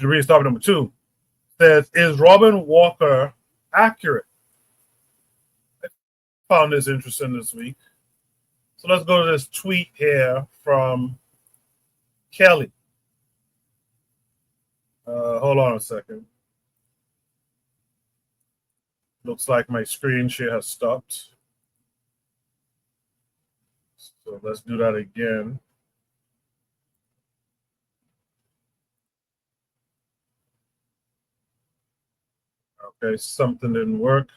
read topic number 2. Says, is Robin Walker accurate? I found this interesting this week. So let's go to this tweet here from Kelly. Hold on a second. Looks like my screen share has stopped. So let's do that again. Okay, something didn't work.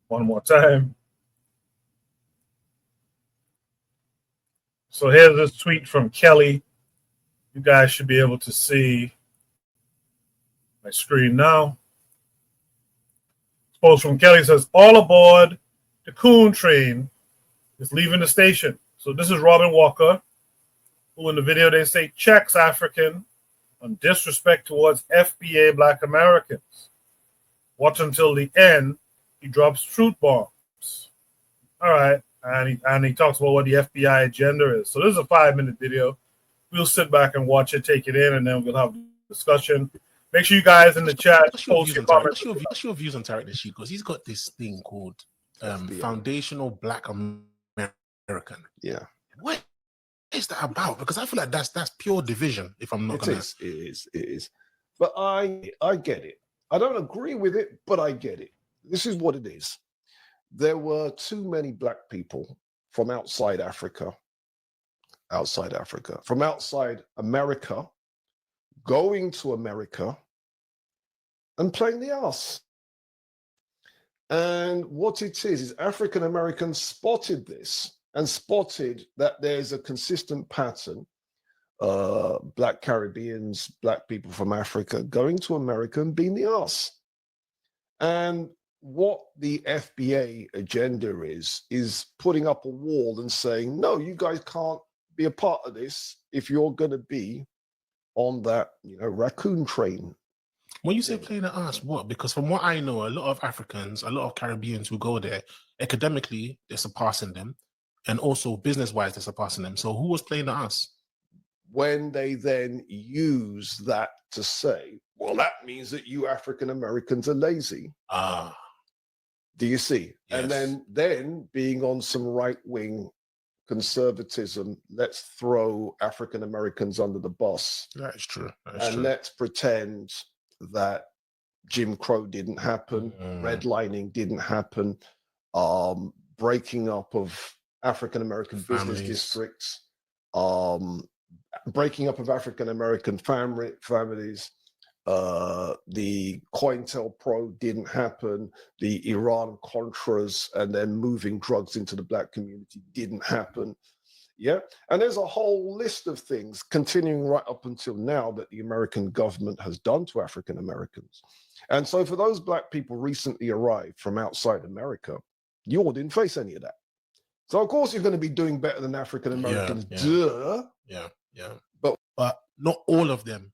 One more time. So here's this tweet from Kelly. You guys should be able to see my screen now. Post from Kelly says, all aboard the Coon train is leaving the station. So this is Robin Walker, who in the video they say checks African on disrespect towards FBA Black Americans. Watch until the end. He drops truth bombs. All right. And he talks about what the FBI agenda is. So this is a 5-minute video. We'll sit back and watch it, take it in, and then we'll have a discussion. Make sure you guys in the chat post your comments. What's your views on Tarek Nasheed? Because he's got this thing called Foundational Black American. Yeah. What is that about? Because I feel like that's pure division, if I'm not going to. It is. But I get it. I don't agree with it, but I get it. This is what it is. There were too many black people from outside Africa, from outside America, going to America and playing the ass. And what it is African Americans spotted this and spotted that there's a consistent pattern. Black Caribbeans, black people from Africa going to America and being the ass. And what the FBA agenda is putting up a wall and saying, no, you guys can't be a part of this if you're going to be on that, raccoon train. When you say playing the ass, what? Because from what I know, a lot of Africans, a lot of Caribbeans who go there, academically, they're surpassing them. And also business-wise, they're surpassing them. So who was playing the ass? When they then use that to say, well, that means that you African Americans are lazy. Do you see? Yes. And then being on some right-wing conservatism, let's throw African Americans under the bus. That is true. Let's pretend that Jim Crow didn't happen, redlining didn't happen, breaking up of African American business districts, breaking up of African American families. The COINTELPRO didn't happen. The Iran Contras and then moving drugs into the black community didn't happen. Yeah. And there's a whole list of things continuing right up until now that the American government has done to African Americans. And so for those black people recently arrived from outside America, you all didn't face any of that. So of course you're going to be doing better than African Americans. Duh. Yeah. But not all of them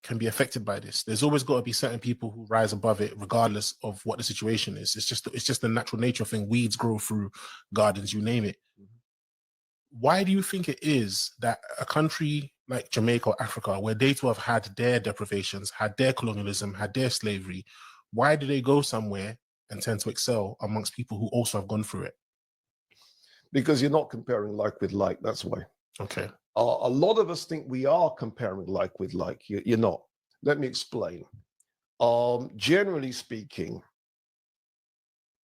can be affected by this. There's always got to be certain people who rise above it, regardless of what the situation is. It's just the natural nature thing. Weeds grow through gardens, you name it. Why do you think it is that a country like Jamaica or Africa, where they too have had their deprivations, had their colonialism, had their slavery, why do they go somewhere and tend to excel amongst people who also have gone through it? Because you're not comparing like with like, that's why. Okay. A lot of us think we are comparing like with like. You're not. Let me explain. Generally speaking,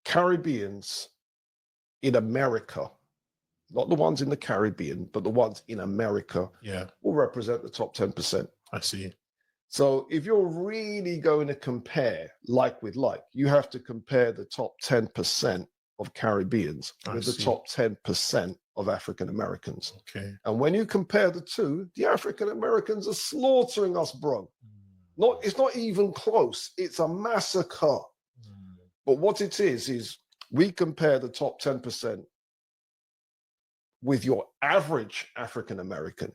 Caribbeans in America, not the ones in the Caribbean, but the ones in America, will represent the top 10%. I see. So if you're really going to compare like with like, you have to compare the top 10% of Caribbeans with the top 10% of African Americans. Okay. And when you compare the two, the African Americans are slaughtering us, bro. It's not even close. It's a massacre. But what it is we compare the top 10% with your average African American.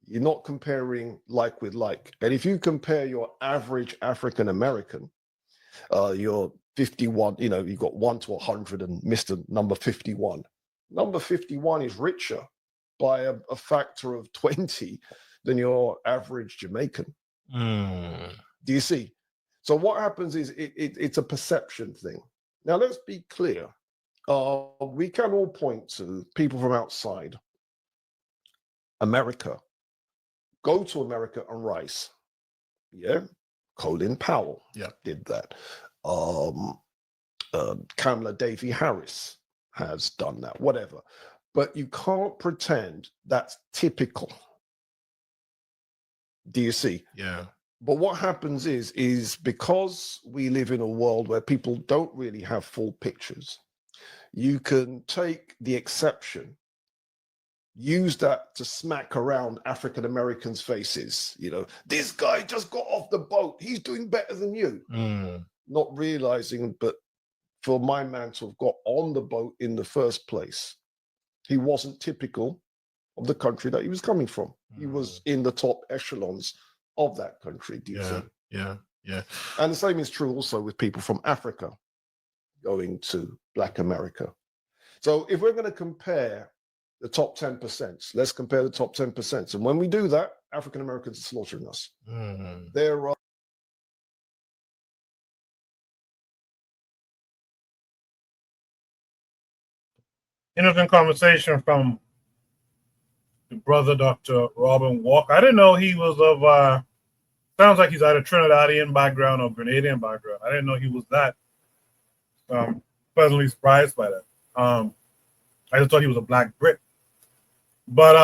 You're not comparing like with like. And if you compare your average African American, you're 51, you've got 1 to 100 and Mr. number 51. Number 51 is richer by a factor of 20 than your average Jamaican. Do you see? So what happens is it's a perception thing. Now, let's be clear. We can all point to people from outside America. Go to America and rise. Yeah. Colin Powell did that. Kamala Davy Harris has done that, whatever. But you can't pretend that's typical. Do you see? Yeah. But what happens is because we live in a world where people don't really have full pictures, you can take the exception, use that to smack around African Americans' faces. You know, this guy just got off the boat. He's doing better than you. Not realizing, but for my man to have got on the boat in the first place, he wasn't typical of the country that he was coming from. He was in the top echelons of that country. Do you see? Yeah. And the same is true also with people from Africa going to Black America. So if we're going to compare the top 10%, let's compare the top 10%. And when we do that, African Americans are slaughtering us. There are interesting conversation from the brother, Dr. Robin Walker. I didn't know he was of, sounds like he's either Trinidadian background or Grenadian background. I didn't know he was that. Pleasantly surprised by that. I just thought he was a Black Brit. But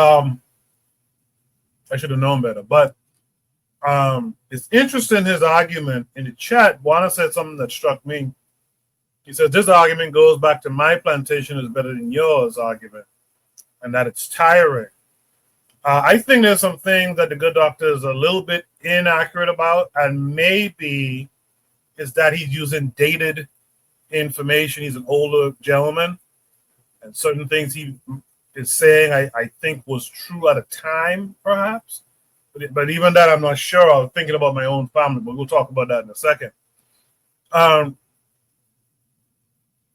I should have known better. But it's interesting, his argument in the chat. Juana said something that struck me. He said, this argument goes back to my plantation is better than yours argument, and that it's tiring. I think there's some things that the good doctor is a little bit inaccurate about, and maybe is that he's using dated information. He's an older gentleman, and certain things he is saying I think was true at a time, perhaps. But even that, I'm not sure. I was thinking about my own family, but we'll talk about that in a second.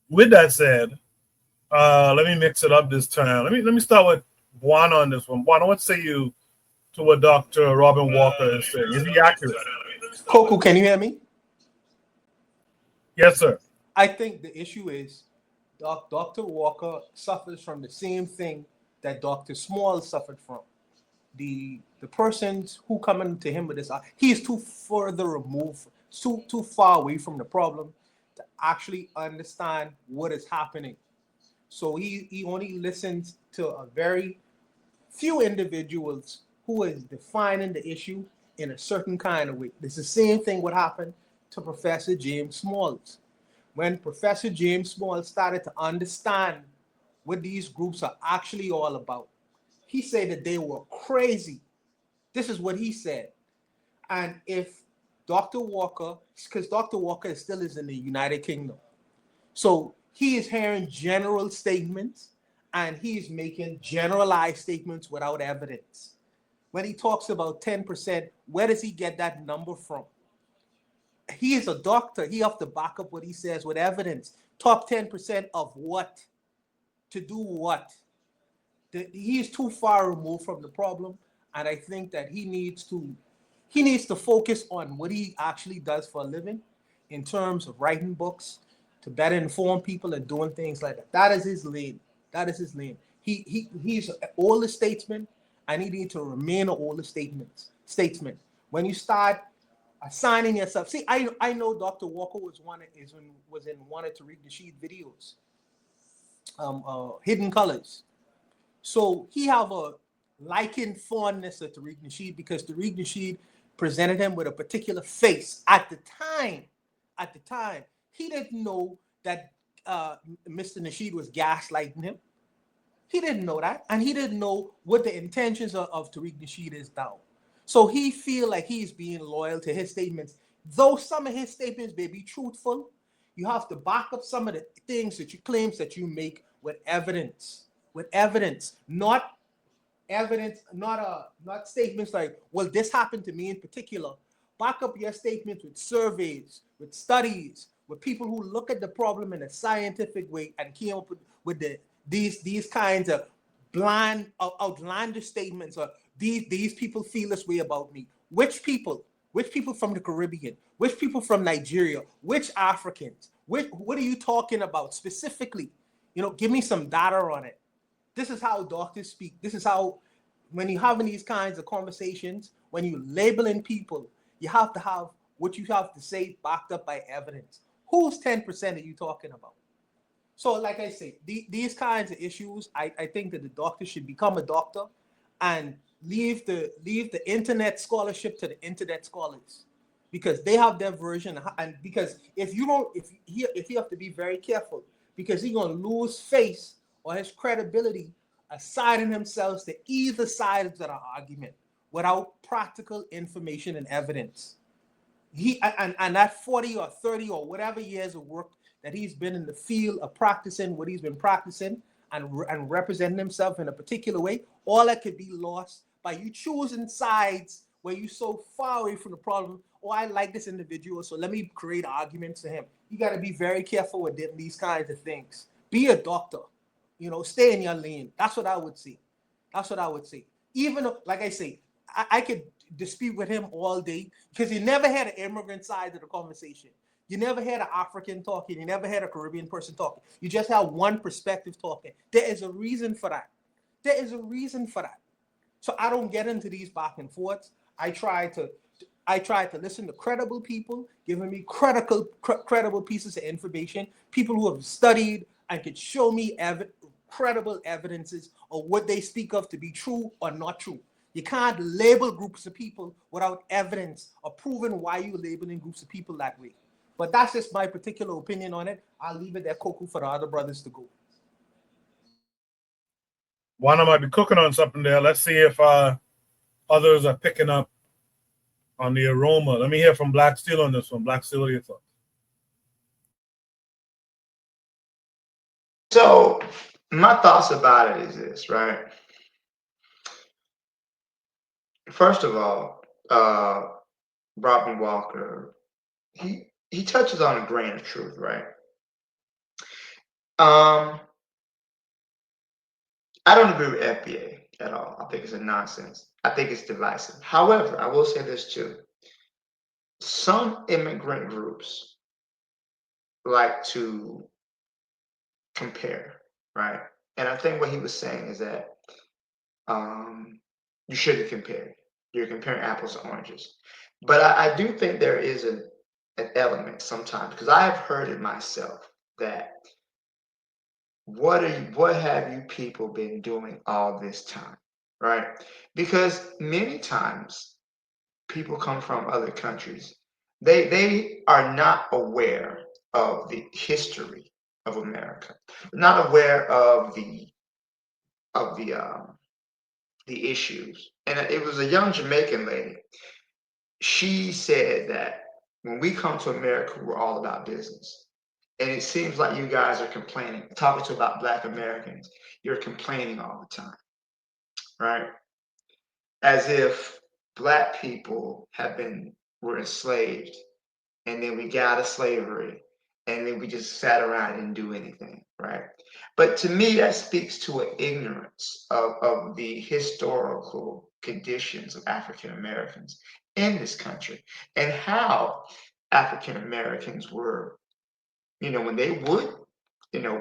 With that said, let me mix it up this time. Let me start with Juan on this one. Juan, what say you to what Dr. Robin Walker is saying? Is he accurate? Coco, can you hear me? Yes, sir. I think the issue is Dr. Walker suffers from the same thing that Dr. Small suffered from. The persons who come into him with this, he's too further removed, too far away from the problem to actually understand what is happening. So he only listens to a very few individuals who is defining the issue in a certain kind of way. It's the same thing what happened to Professor James Smalls. When Professor James Smalls started to understand what these groups are actually all about, he said that they were crazy. This is what he said. And if Dr. Walker, because Dr. Walker still is in the United Kingdom, so he is hearing general statements and he's making generalized statements without evidence. When he talks about 10%, where does he get that number from? He is a doctor. He have to back up what he says with evidence. Top 10% of what? To do what? He is too far removed from the problem, and I think that he needs to focus on what he actually does for a living in terms of writing books to better inform people and doing things like that. That is his lane. That is his lane. He's an older statesman, and he needs to remain an older statesman. When you start assigning yourself, see, I know Dr. Walker was in one of Tariq Nasheed videos, Hidden Colors. So he have a liking fondness of Tariq Nasheed because Tariq Nasheed presented him with a particular face at the time. At the time, he didn't know that Mr. Nasheed was gaslighting him. He didn't know that, and he didn't know what the intentions of Tariq Nasheed is now. So he feel like he's being loyal to his statements. Though some of his statements may be truthful, you have to back up some of the things that you claims that you make with evidence. With evidence, not statements like, well, this happened to me in particular. Back up your statements with surveys, with studies, with people who look at the problem in a scientific way and came up with these kinds of bland, outlandish statements, or these people feel this way about me. Which people? Which people from the Caribbean? Which people from Nigeria? Which Africans? What are you talking about specifically? You know, give me some data on it. This is how doctors speak. This is how, when you're having these kinds of conversations, when you're labeling people, you have to have what you have to say backed up by evidence. Whose 10% are you talking about? So, like I say, these kinds of issues, I think that the doctor should become a doctor and leave the internet scholarship to the internet scholars, because they have their version. And because if you have to be very careful, because he's gonna lose face or his credibility assigning himself to either side of the argument without practical information and evidence. And that 40 or 30 or whatever years of work that he's been in the field of practicing what he's been practicing and representing himself in a particular way, all that could be lost by you choosing sides where you're so far away from the problem. Oh, I like this individual, so let me create arguments to him. You got to be very careful with these kinds of things. Be a doctor, you know, stay in your lane. That's what I would say. That's what I would say. Even though, like I say, I could dispute with him all day, because he never had an immigrant side of the conversation. You never had an African talking. You never had a Caribbean person talking. You just have one perspective talking. There is a reason for that. There is a reason for that. So I don't get into these back and forths. I try to listen to credible people, giving me credible pieces of information, people who have studied and could show me credible evidences of what they speak of to be true or not true. You can't label groups of people without evidence or proving why you're labeling groups of people that way. But that's just my particular opinion on it. I'll leave it there, Coco, for the other brothers to go. One might be cooking on something there. Let's see if others are picking up on the aroma. Let me hear from Black Steel on this one. Black Steel, what are your thoughts? So my thoughts about it is this, right? First of all, Robin Walker, he touches on a grain of truth, right? I don't agree with FBA at all. I think it's a nonsense. I think it's divisive. However, I will say this too. Some immigrant groups like to compare, right? And I think what he was saying is that you shouldn't compare. You're comparing apples to oranges. But I do think there is an element sometimes, because I have heard it myself, that what have you people been doing all this time, right? Because many times people come from other countries, they are not aware of the history of America, not aware of the issues. And it was a young Jamaican lady. She said that when we come to America, we're all about business. And it seems like you guys are complaining, talking to about Black Americans, you're complaining all the time, right? As if Black people were enslaved, and then we got out of slavery, and then we just sat around and didn't do anything, right? But to me, that speaks to an ignorance of the historical conditions of African Americans in this country, and how African Americans were, when they would,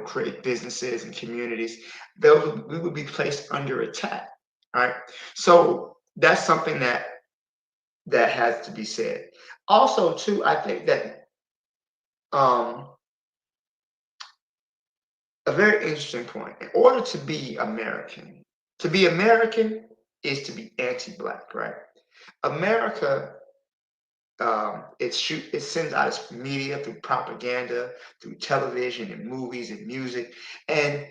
create businesses and communities, we would be placed under attack, right? So that's something that has to be said. Also, too, I think that a very interesting point. In order to be American is to be anti-Black, right? America, it sends out its media through propaganda, through television and movies and music, and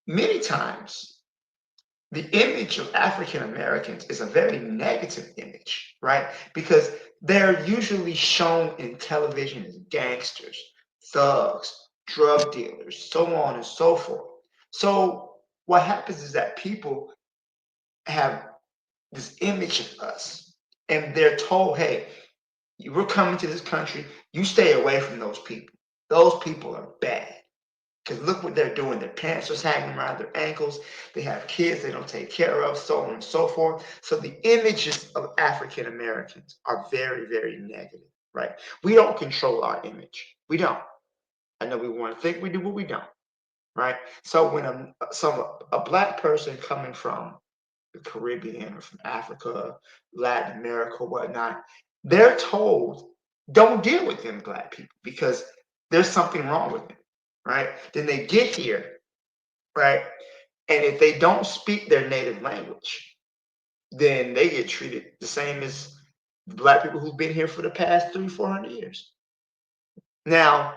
many times the image of African Americans is a very negative image, right? Because they're usually shown in television as gangsters, thugs, drug dealers, so on and so forth. So what happens is that people have this image of us, and they're told, hey, we're coming to this country, you stay away from those people. Those people are bad. Because look what they're doing. Their pants are hanging around their ankles. They have kids they don't take care of, so on and so forth. So the images of African Americans are very, very negative, right? We don't control our image. We don't. I know we want to think we do, but we don't, right? So when a black person coming from the Caribbean or from Africa, Latin America, whatnot, they're told, don't deal with them black people because there's something wrong with them, right? Then they get here, right? And if they don't speak their native language, then they get treated the same as the black people who've been here for the past 300-400 years. Now,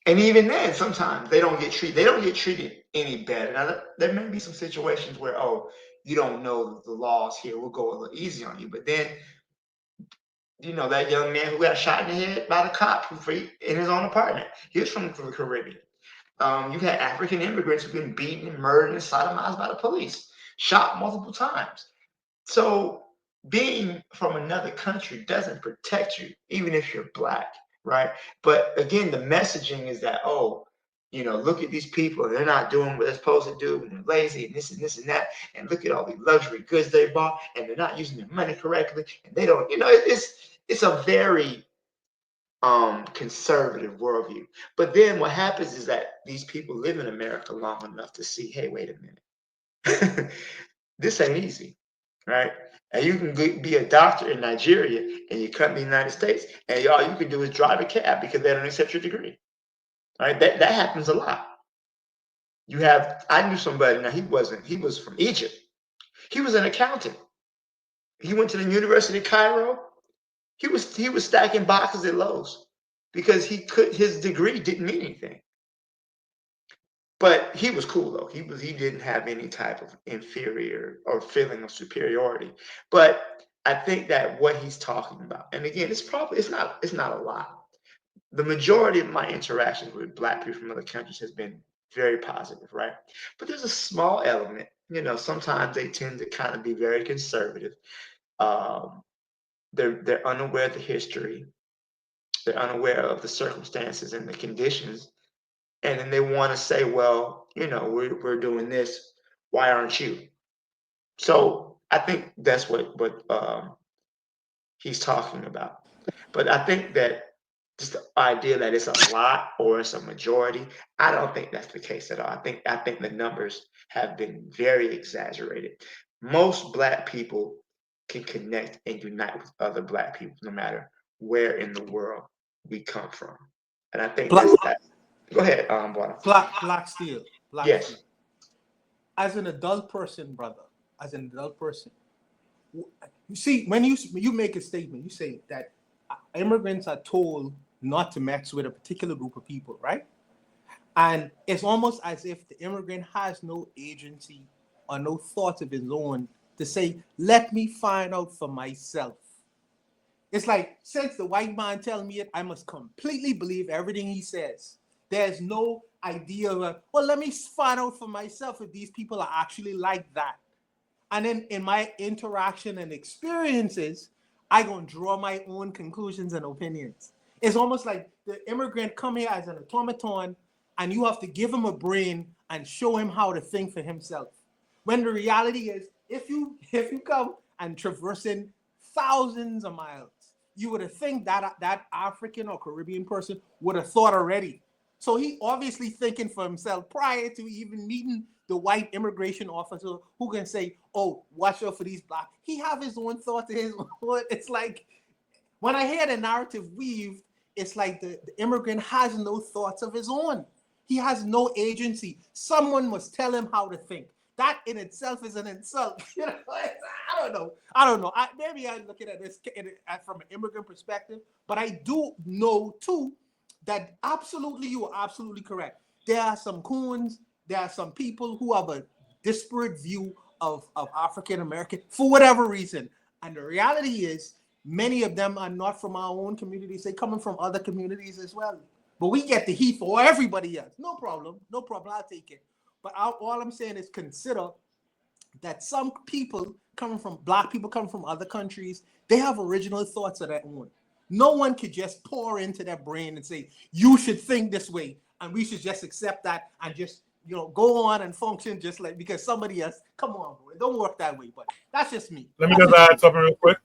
and even then, sometimes they don't get treated any better. Now, there may be some situations where, oh, you don't know the laws here, we'll go a little easy on you. But then, that young man who got shot in the head by the cop in his own apartment, he was from the Caribbean. You've had African immigrants who've been beaten and murdered and sodomized by the police, shot multiple times. So being from another country doesn't protect you, even if you're black, right? But again, the messaging is that, look at these people, they're not doing what they're supposed to do, and they're lazy, and this and that, and look at all these luxury goods they bought, and they're not using their money correctly, and they don't, it's a very conservative worldview. But then what happens is that these people live in America long enough to see, hey, wait a minute, this ain't easy, right? And you can be a doctor in Nigeria and you come to the United States and all you can do is drive a cab because they don't accept your degree, right? That happens a lot. I knew somebody, now he was from Egypt. He was an accountant. He went to the University of Cairo. He was stacking boxes at Lowe's because his degree didn't mean anything. But he was cool though. He didn't have any type of inferior or feeling of superiority. But I think that what he's talking about, and again, it's not a lot. The majority of my interactions with black people from other countries has been very positive, right? But there's a small element, sometimes they tend to kind of be very conservative. They're unaware of the history. They're unaware of the circumstances and the conditions. And then they want to say, well, we're doing this. Why aren't you? So I think that's what he's talking about. But I think that just the idea that it's a lot or it's a majority, I don't think that's the case at all. I think the numbers have been very exaggerated. Most black people can connect and unite with other black people, no matter where in the world we come from. And I think that's that. Go ahead, Bwana. Black Steel. Yes. Steel. As an adult person, brother, you see, when you make a statement, you say that immigrants are told not to mix with a particular group of people, right? And it's almost as if the immigrant has no agency or no thoughts of his own to say, let me find out for myself. It's like, since the white man tells me it, I must completely believe everything he says. There's no idea of, well, let me find out for myself if these people are actually like that. And then in my interaction and experiences, I gonna draw my own conclusions and opinions. It's almost like the immigrant come here as an automaton, and you have to give him a brain and show him how to think for himself. When the reality is, if you come and traversing thousands of miles, you would have think that African or Caribbean person would have thought already. So he obviously thinking for himself prior to even meeting the white immigration officer who can say, oh, watch out for these black. He have his own thoughts. It's like, when I hear the narrative weaved, it's like the immigrant has no thoughts of his own. He has no agency. Someone must tell him how to think. That in itself is an insult. I don't know. Maybe I'm looking at this from an immigrant perspective, but I do know too that you are absolutely correct. There are some coons, there are some people who have a disparate view of African American for whatever reason. And the reality is, many of them are not from our own communities. They're coming from other communities as well. But we get the heat for everybody else. No problem. I'll take it. But all I'm saying is consider that some people black people coming from other countries, they have original thoughts of their own. No one could just pour into their brain and say, you should think this way. and we should just accept that and just go on and function just like because somebody else. Come on, bro. It don't work that way. But that's just me. Let me just add something real quick.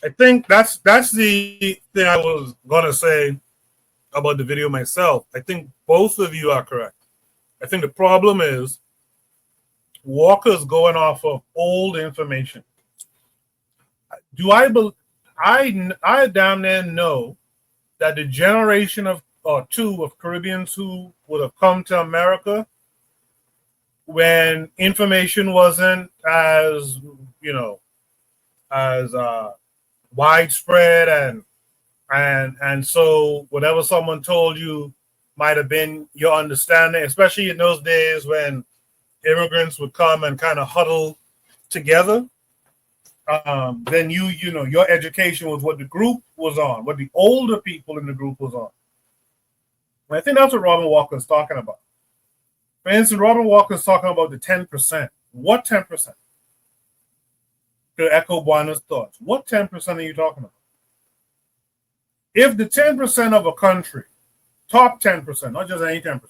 I think that's the thing I was gonna say about the video myself. I think both of you are correct. I think the problem is Walker's going off of old information. I damn near know that the generation of or two of Caribbeans who would have come to America when information wasn't as as widespread and so whatever someone told you might have been your understanding, especially in those days when immigrants would come and kind of huddle together. Then your education was what the group was on, what the older people in the group was on. And I think that's what Robin Walker is talking about. For instance, Robin Walker is talking about the 10%. What 10%? To echo Buana's thoughts, what 10% are you talking about? If the 10% of a country, top 10%, not just any 10%,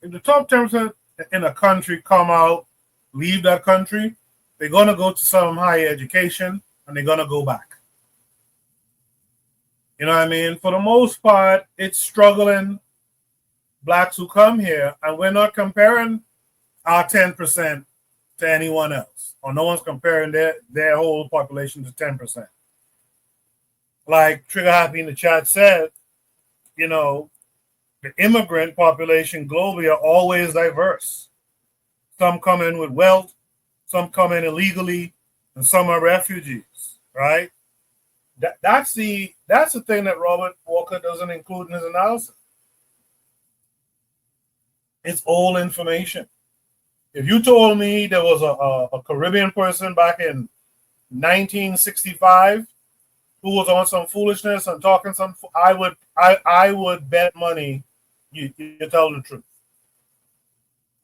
if the top 10% in a country come out, leave that country, they're going to go to some higher education and they're going to go back. You know what I mean? For the most part, it's struggling blacks who come here, and we're not comparing our 10% to anyone else, or no one's comparing their whole population to 10%. Like Trigger Happy in the chat said, the immigrant population globally are always diverse. Some come in with wealth, some come in illegally, and some are refugees, right? That's the thing that Robert Walker doesn't include in his analysis. It's old information. If you told me there was a Caribbean person back in 1965 who was on some foolishness and talking some, I would bet money you tell the truth.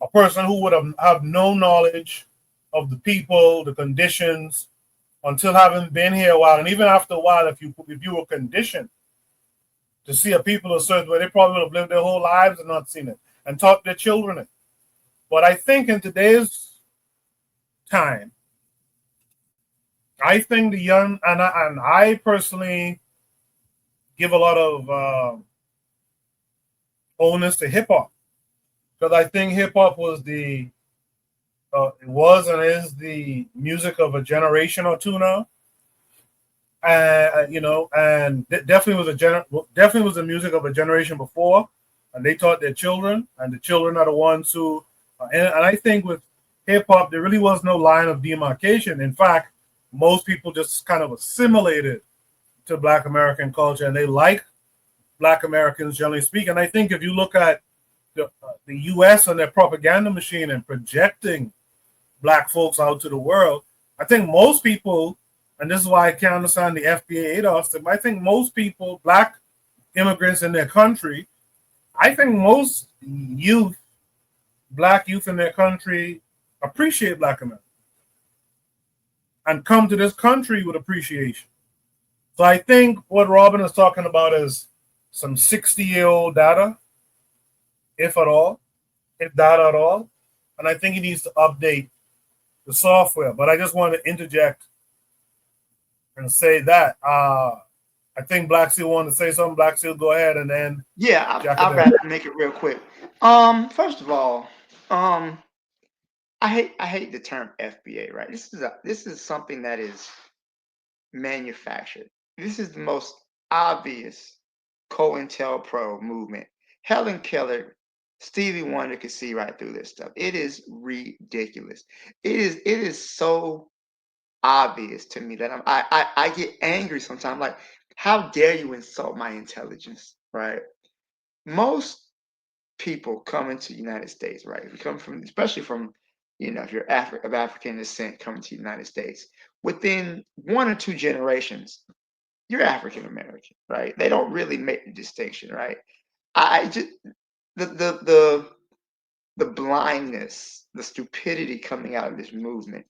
A person who would have no knowledge of the people, the conditions, until having been here a while, and even after a while, if you were conditioned to see a people a certain way, they probably would have lived their whole lives and not seen it, and taught their children it. But I think in today's time, I think the young, and I personally give a lot of onus to hip hop, because I think hip hop was it was and is the music of a generation or two now. And definitely was the music of a generation before, and they taught their children, and the children are the ones who. And I think with hip hop, there really was no line of demarcation. In fact, most people just kind of assimilated to Black American culture, and they like Black Americans generally speaking. And I think if you look at the U.S. and their propaganda machine and projecting Black folks out to the world, I think most people, and this is why I can't understand the FBA ADOS, I think most people, Black immigrants in their country, I think most Black youth in their country appreciate Black America and come to this country with appreciation. So I think what Robin is talking about is some 60-year-old data, if data at all. And I think he needs to update the software. But I just wanted to interject and say that. I think Black Seal wanted to say something. Black Seal, go ahead, and then I'll rather make it real quick. First of all, I hate the term FBA. Right, this is something that is manufactured. This is the most obvious COINTELPRO movement. Helen Keller, Stevie Wonder could see right through this stuff. It is ridiculous. It is so obvious to me that I get angry sometimes. Like, how dare you insult my intelligence, right? Most people coming to the United States, right? If you come from, especially from, if you're of African descent coming to the United States, within 1 or 2 generations, you're African American, right? They don't really make the distinction, right? I just the blindness, the stupidity coming out of this movement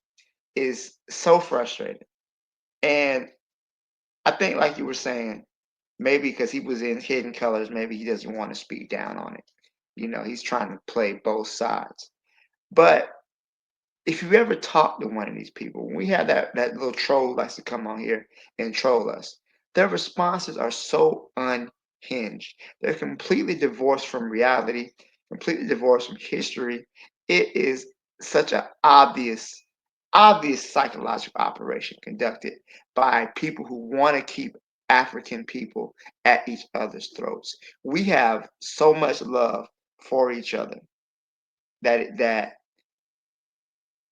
is so frustrating. And I think, like you were saying, Maybe because he was in Hidden Colors, maybe he doesn't want to speak down on it. You know, he's trying to play both sides. But if you ever talk to one of these people, when we have that little troll likes to come on here and troll us, their responses are so unhinged. They're completely divorced from reality, completely divorced from history. It is such an obvious psychological operation conducted by people who want to keep African people at each other's throats. We have so much love for each other that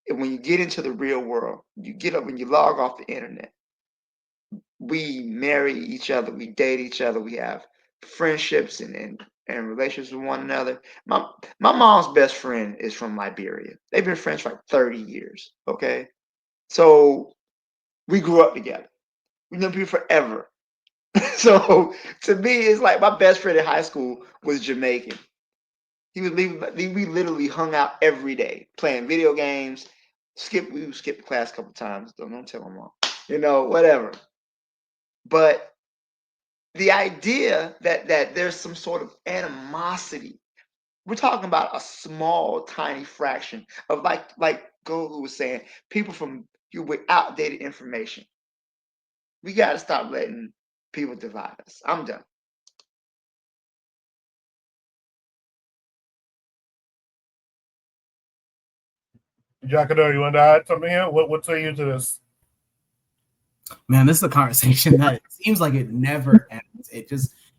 when you get into the real world, you get up when you log off the internet, we marry each other, we date each other, we have friendships and relationships with one another. My mom's best friend is from Liberia. They've been friends for like 30 years. Okay. So we grew up together. We know people forever. So to me, it's like my best friend in high school was Jamaican. We literally hung out every day, playing video games. We would skip class a couple times. Don't tell my mom. You know, whatever. But the idea that there's some sort of animosity, we're talking about a small, tiny fraction of like Gogu was saying, people from you with outdated information. We got to stop letting people divide us. I'm done. Jacado, you want to add something here? What say you to this? Man, this is a conversation that it seems like it never ends.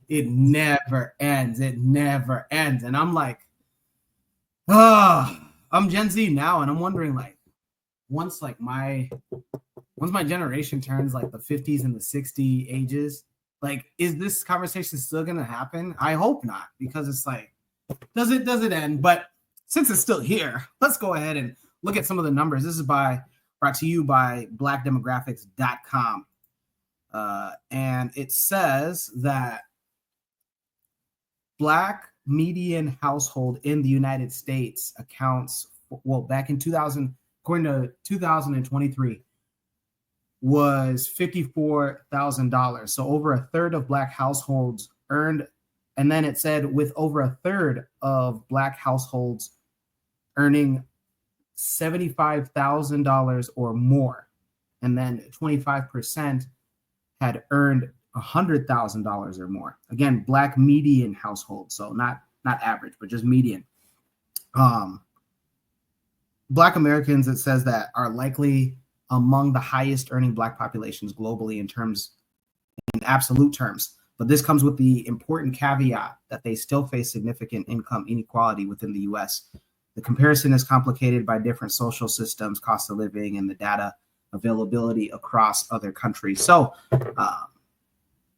It never ends. It never ends. And I'm like, I'm Gen Z now, and I'm wondering, like, once my generation turns like the 50s and the 60 ages, like, is this conversation still gonna happen? I hope not, because it's like, does it end? But since it's still here, let's go ahead and look at some of the numbers. This is brought to you by blackdemographics.com. And it says that Black median household in the United States accounts, back in 2000, according to 2023, was $54,000. So over a third of Black households earned, and then it said with over a third of Black households earning $75,000 or more, and then 25% had earned $100,000 or more. Again, Black median household, so not average, but just median. Black Americans, it says, that are likely among the highest earning Black populations globally in absolute terms. But this comes with the important caveat that they still face significant income inequality within the U.S. The comparison is complicated by different social systems, cost of living, and the data availability across other countries. So,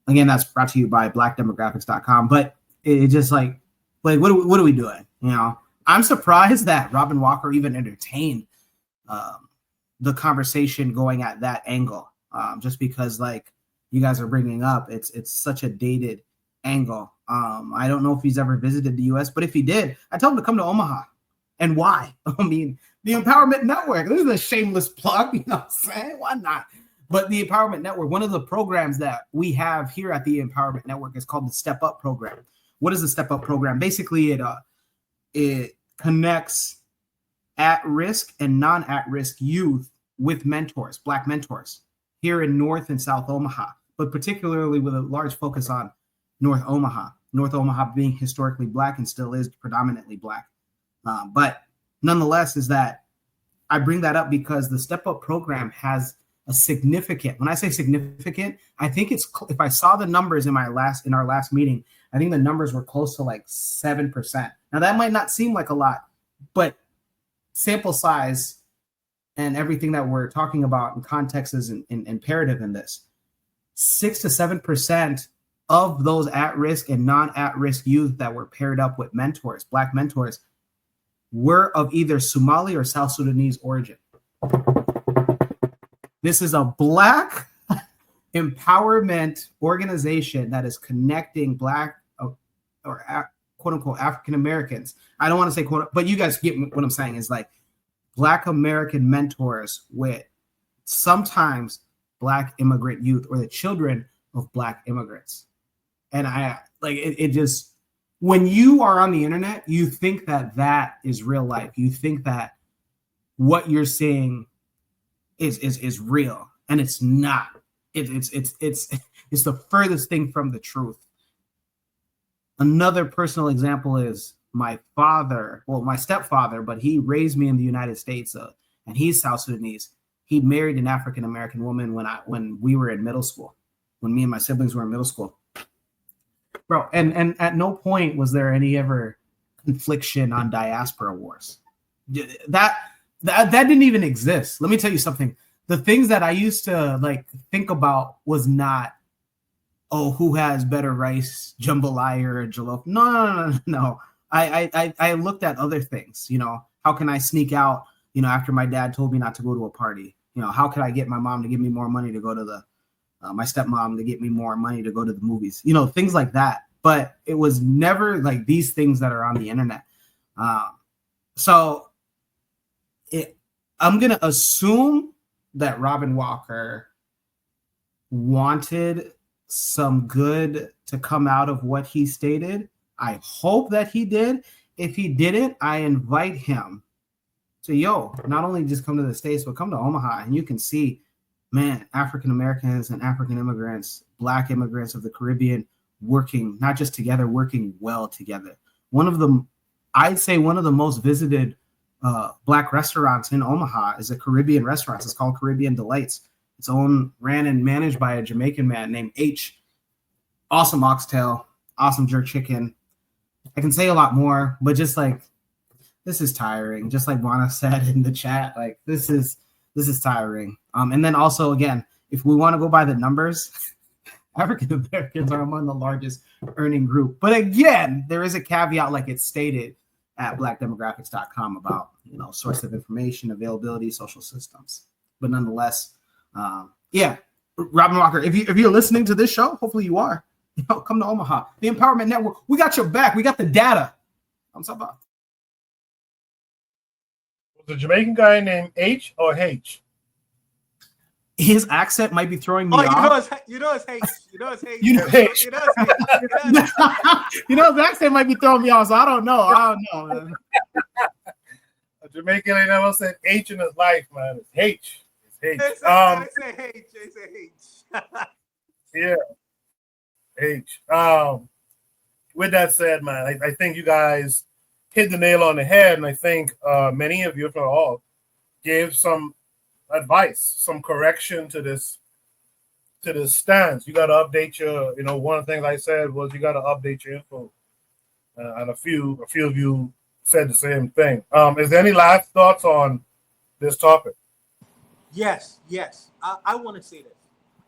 again, that's brought to you by blackdemographics.com. But it just like what are we doing? You know, I'm surprised that Robin Walker even entertained the conversation going at that angle, just because, like you guys are bringing up, it's such a dated angle. I don't know if he's ever visited the U.S., but if he did, I told him to come to Omaha. And why? I mean, the Empowerment Network. This is a shameless plug, you know what I'm saying? Why not? But the Empowerment Network, one of the programs that we have here at the Empowerment Network is called the Step Up program. What is the Step Up program? Basically, it connects at-risk and non-at-risk youth with mentors, Black mentors, here in North and South Omaha, but particularly with a large focus on North Omaha. North Omaha being historically Black and still is predominantly Black. But nonetheless, is that I bring that up because the Step Up program has a significant, when I say significant, I think it's, if I saw the numbers in our last meeting, I think the numbers were close to like 7%. Now that might not seem like a lot, but sample size and everything that we're talking about in context is imperative in this. 6 to 7% of those at-risk and non-at-risk youth that were paired up with mentors, Black mentors, were of either Somali or South Sudanese origin. This is a Black empowerment organization that is connecting Black or quote unquote African Americans. I don't want to say quote, but you guys get what I'm saying, is like Black American mentors with sometimes Black immigrant youth or the children of Black immigrants. And I like it just, when you are on the internet, you think that that is real life. You think that what you're seeing is real, and it's not. It's the furthest thing from the truth. Another personal example is my father, well, my stepfather, but he raised me in the United States, and he's South Sudanese. He married an African American woman when we were in middle school, when me and my siblings were in middle school, bro. And at no point was there any ever confliction on diaspora wars. That didn't even exist. Let me tell you something. The things that I used to like think about was not, oh, who has better rice, jambalaya or jollof. No. I looked at other things. You know, how can I sneak out? You know, after my dad told me not to go to a party. You know, how could I get my mom to give me more money to go to the my stepmom to get me more money to go to the movies? You know, things like that. But it was never like these things that are on the internet. I'm gonna assume that Robin Walker wanted some good to come out of what he stated. I hope that he did. If he didn't, I invite him to, not only just come to the States, but come to Omaha, and you can see, man, African Americans and African immigrants, Black immigrants of the Caribbean working, not just together, working well together. I'd say one of the most visited Black restaurants in Omaha is a Caribbean restaurant. It's called Caribbean Delights. It's ran and managed by a Jamaican man named H. Awesome oxtail, awesome jerk chicken. I can say a lot more, but just like, this is tiring. Just like Juana said in the chat, like this is tiring. And then also, again, if we want to go by the numbers, African Americans are among the largest earning group. But again, there is a caveat, like it's stated at blackdemographics.com about, source of information, availability, social systems. But nonetheless, Robin Walker, if you're listening to this show, hopefully you are. Come to Omaha. The Empowerment Network. We got your back. We got the data. I'm sorry. Was the Jamaican guy named H or H? His accent might be throwing me off. You know it's H. His accent might be throwing me off, so I don't know. Man. A Jamaican ain't never said H in his life, man. It's H. It's H. I say H. Yeah. H. With that said, man, I think you guys hit the nail on the head, and I think many of you, if not all, gave some advice, some correction to this stance. You got to update your, one of the things I said was you got to update your info, and a few of you said the same thing. Is there any last thoughts on this topic? Yes. I want to say this.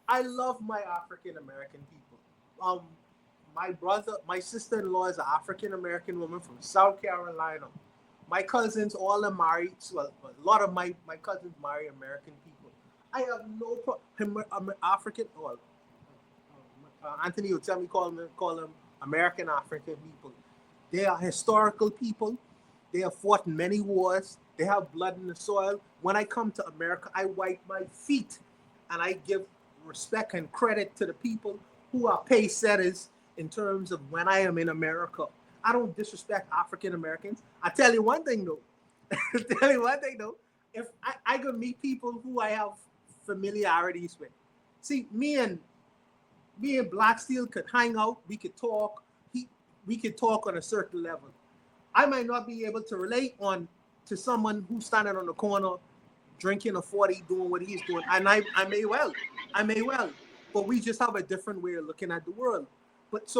I love my African American people. My sister-in-law is an African American woman from South Carolina. My cousins all are married. Well, a lot of my cousins marry American people. I have no problem. African. Well, Anthony will tell me call them American African people. They are historical people. They have fought many wars. They have blood in the soil. When I come to America, I wipe my feet, and I give respect and credit to the people who are pace setters in terms of when I am in America. I don't disrespect African Americans. I tell you one thing though. If I could meet people who I have familiarities with. See, me and Black Steel could hang out. We could talk. We could talk on a certain level. I might not be able to relate to someone who's standing on the corner drinking a 40, doing what he's doing. And I may well. But we just have a different way of looking at the world. But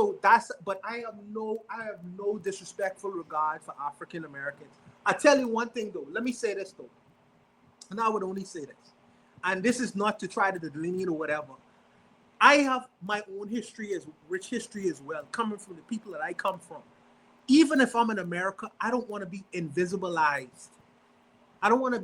I have no disrespectful regard for African Americans. I tell you one thing though. Let me say this though. And I would only say this. And this is not to try to delineate or whatever. I have my own rich history as well, coming from the people that I come from. Even if I'm in America, I don't want to be invisibilized. I don't want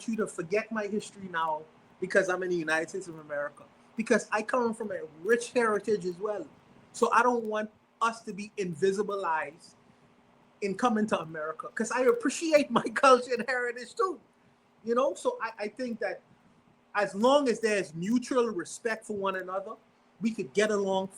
you to forget my history now because I'm in the United States of America. Because I come from a rich heritage as well. So I don't want us to be invisibilized in coming to America. Because I appreciate my culture and heritage too. So I think that as long as there's mutual respect for one another, we could get along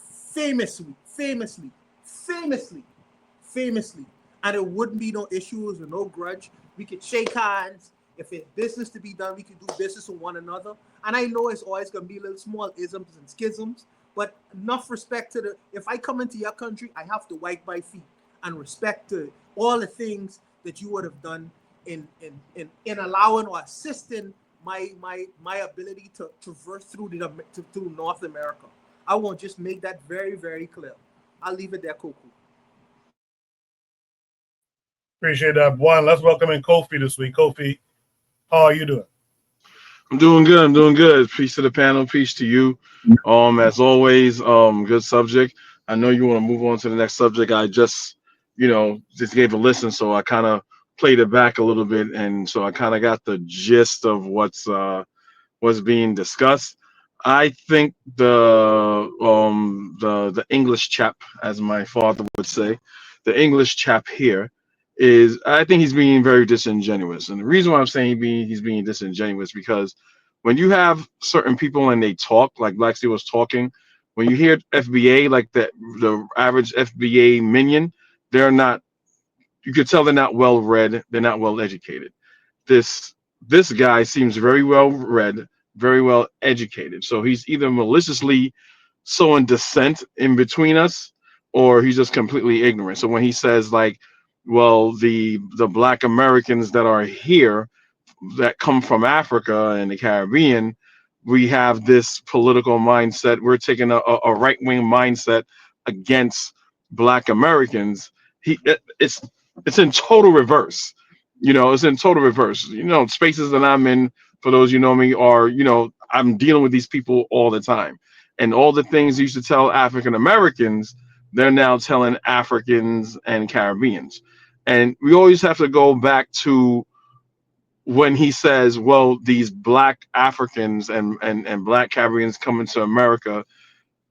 famously, and it wouldn't be no issues or no grudge. We could shake hands. If it's business to be done, we could do business with one another. And I know it's always gonna be little small isms and schisms, but enough respect to if I come into your country, I have to wipe my feet and respect to all the things that you would have done in allowing or assisting my ability to traverse through through North America. I want to just make that very, very clear. I'll leave it there, Koku. Appreciate that, Juan. Let's welcome in Kofi this week. Kofi, how are you doing? I'm doing good. I'm doing good. Peace to the panel. Peace to you. As always, good subject. I know you want to move on to the next subject. I just, just gave a listen, so I kind of played it back a little bit, and so I kind of got the gist of what's being discussed. I think the English chap, as my father would say, the English chap here I think he's being very disingenuous. And the reason why I'm saying he's being disingenuous because when you have certain people and they talk like Black Steel was talking, when you hear FBA like that, the average FBA minion, they're not. You could tell they're not well read. They're not well educated. This guy seems very well read, very well educated. So he's either maliciously sowing dissent in between us, or he's just completely ignorant. So when he says like, well, the Black Americans that are here that come from Africa and the Caribbean, we have this political mindset. We're taking a right wing mindset against Black Americans. It's in total reverse. It's in total reverse. Spaces that I'm in, for those you know me, are I'm dealing with these people all the time, and all the things you used to tell African Americans, they're now telling Africans and Caribbeans. And we always have to go back to when he says, well, these Black Africans and Black Caribbeans coming to America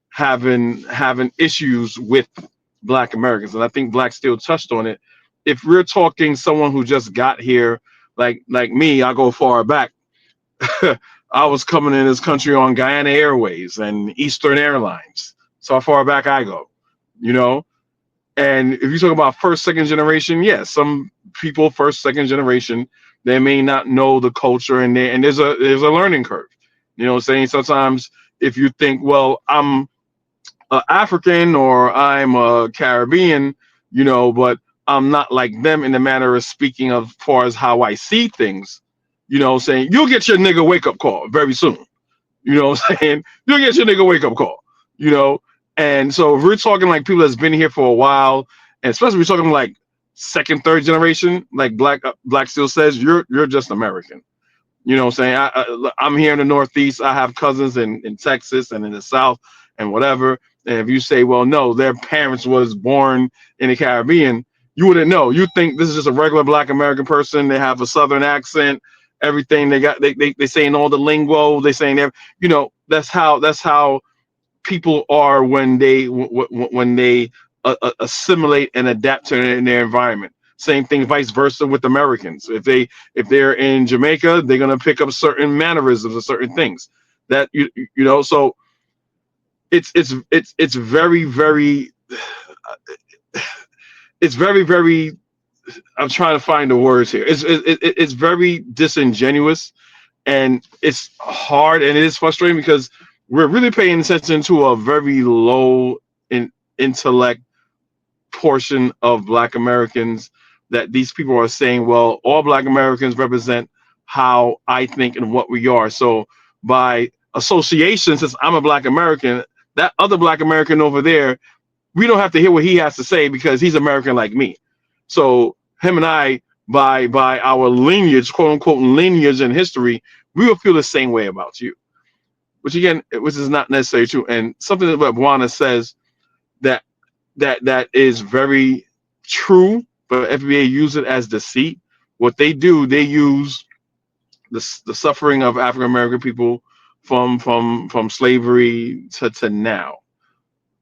having issues with Black Americans. And I think Black Steel touched on it. If we're talking someone who just got here, like me, I go far back. I was coming in this country on Guyana Airways and Eastern Airlines. So how far back I go, And if you talk about first, second generation, yes, some people first, second generation, they may not know the culture, and there's a learning curve. You know what I'm saying? Sometimes if you think, well, I'm African or I'm a Caribbean, but I'm not like them in the manner of speaking as far as how I see things, saying you'll get your nigga wake up call very soon. You know what I'm saying? You'll get your nigga wake up call, And so if we're talking like people that's been here for a while, and especially we're talking like second, third generation, like Black Steel says, you're just American. You know what I'm saying? I'm here in the Northeast. I have cousins in Texas and in the South and whatever. And if you say, well, no, their parents was born in the Caribbean, you wouldn't know. You think this is just a regular Black American person. They have a Southern accent, everything they got. They saying all the lingo. They saying that's how people are when they assimilate and adapt to their environment. Same thing, vice versa with Americans. If they're in Jamaica, they're gonna pick up certain mannerisms or certain things that So it's very, very it's very, very. I'm trying to find the words here. It's very disingenuous, and it's hard, and it is frustrating because we're really paying attention to a very low intellect portion of Black Americans, that these people are saying, well, all Black Americans represent how I think and what we are. So by association, since I'm a Black American, that other Black American over there, we don't have to hear what he has to say because he's American like me. So him and I, by our lineage, quote unquote lineage and history, we will feel the same way about you. Which is not necessarily true. And something that Buana says that is very true, but FBA use it as deceit. What they do, they use the suffering of African American people from slavery to now.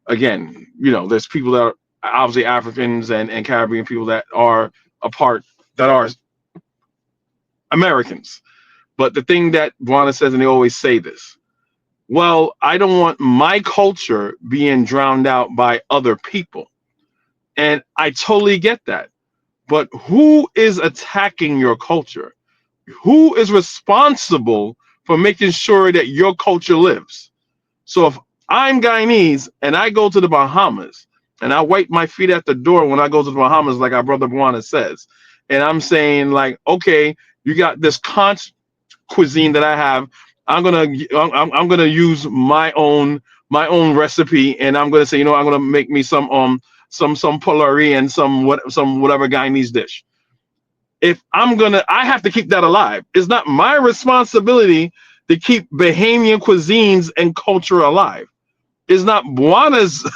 Again, there's people that are obviously Africans and Caribbean people that are that are Americans. But the thing that Buana says, and they always say this, well, I don't want my culture being drowned out by other people. And I totally get that. But who is attacking your culture? Who is responsible for making sure that your culture lives? So if I'm Guyanese and I go to the Bahamas and I wipe my feet at the door when I go to the Bahamas, like our brother Buana says, and I'm saying like, okay, you got this cuisine that I have. I'm gonna use my own recipe, and I'm gonna say, I'm gonna make me some pulari and some whatever Guyanese dish. If I have to keep that alive. It's not my responsibility to keep Bahamian cuisines and culture alive. It's not Buana's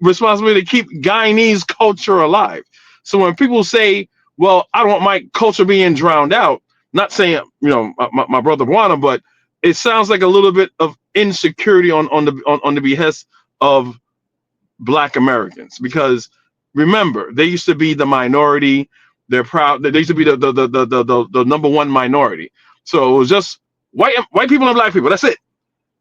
responsibility to keep Guyanese culture alive. So when people say, well, I don't want my culture being drowned out, not saying, my brother Buana, but it sounds like a little bit of insecurity on the behest of Black Americans, because remember, they used to be the minority. They're proud that they used to be the number one minority. So it was just white people and Black people. That's it.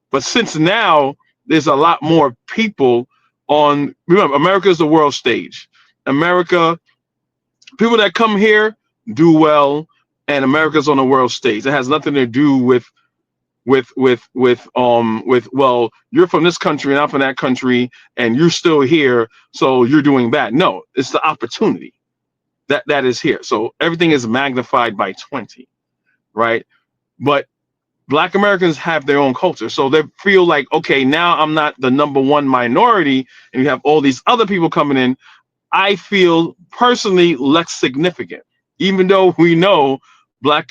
But since now there's a lot more people on, remember, America is the world stage. America, people that come here do well, and America's on the world stage. It has nothing to do with well, you're from this country and I'm from that country and you're still here, so you're doing bad. No, it's the opportunity that is here. So everything is magnified by 20, right? But Black Americans have their own culture, so they feel like, okay, now I'm not the number one minority and you have all these other people coming in. I feel personally less significant, even though we know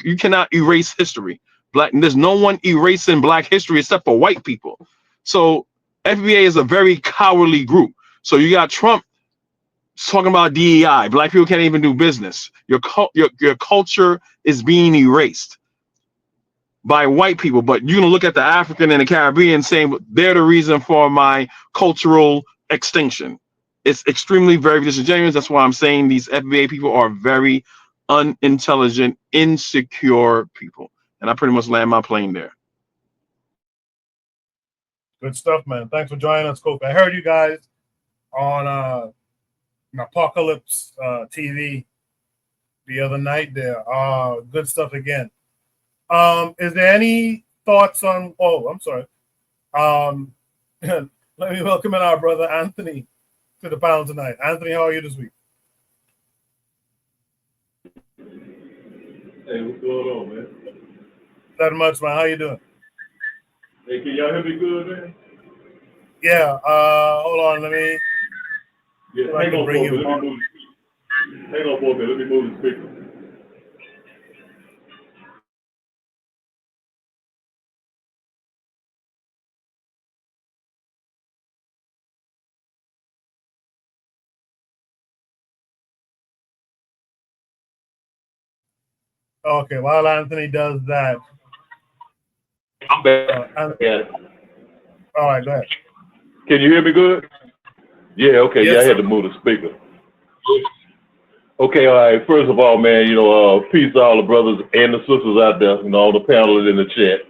you cannot erase history. There's no one erasing Black history except for white people. So FBA is a very cowardly group. So you got Trump talking about DEI. Black people can't even do business. Your culture is being erased by white people, but you're gonna look at the African and the Caribbean saying they're the reason for my cultural extinction. It's extremely very disingenuous. That's why I'm saying these FBA people are very unintelligent, insecure people. And I pretty much land my plane there. Good stuff, man. Thanks for joining us, Coke. I heard you guys on Apocalypse TV the other night there. Good stuff again. Is there any thoughts on? Oh, I'm sorry. Let me welcome in our brother Anthony to the panel tonight. Anthony, how are you this week? Hey, what's going on, man? Not much, man. How you doing? Hey, can y'all hear me good, man? Yeah. Hold on. Let me. Yeah, hang on for a minute. Hang on for a minute. Let me move the speaker. Okay. While Anthony does that. I'm back. Yeah. All right. Go ahead. Can you hear me good? Yeah. Okay. Yes, yeah, I had to move the speaker. Okay. All right. First of all, man, peace to all the brothers and the sisters out there. All the panelists in the chat.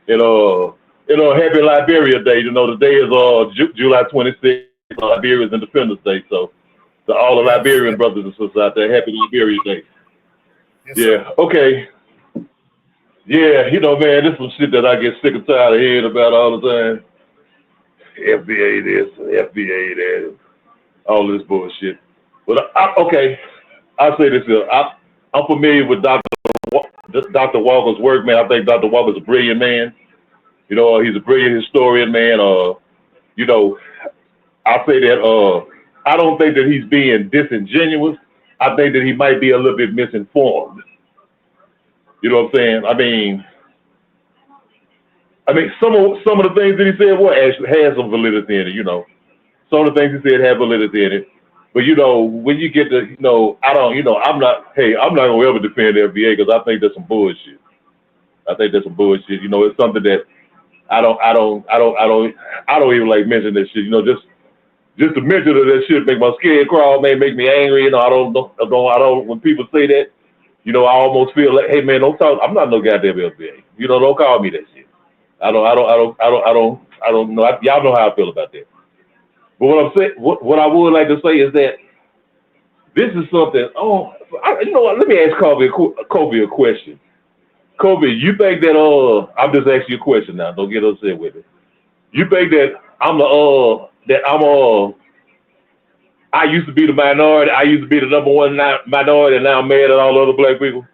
Happy Liberia Day. The day is July 26th. Liberia's Independence Day. So to all the Liberian brothers and sisters out there, happy Liberia Day. Yes, yeah. Sir. Okay. Yeah, man, this is some shit that I get sick and tired of hearing about all the time. FBA this, FBA that, all this bullshit. But okay, I'll say this here. I'm familiar with Dr. Walker's work, man. I think Dr. Walker's a brilliant man. He's a brilliant historian, man. I say that I don't think that he's being disingenuous. I think that he might be a little bit misinformed. You know what I'm saying? I mean, some of the things that he said actually has some validity in it. Some of the things he said have validity in it. But when you get to, I'm not gonna ever defend the FBA because I think that's some bullshit. I think that's some bullshit. It's something that I don't even like mention that shit. Just to mention that shit make my skin crawl, make me angry. I don't. When people say that, I almost feel like, hey man, don't talk. I'm not no goddamn FBA. Don't call me that shit. I don't know. Y'all know how I feel about that. But what I'm saying, what I would like to say is that this is something. You know what? Let me ask Kobe a question. Kobe, you think that I'm just asking you a question now. Don't get upset with it. You think that I used to be the minority. I used to be the number one minority, and now I'm mad at all other black people.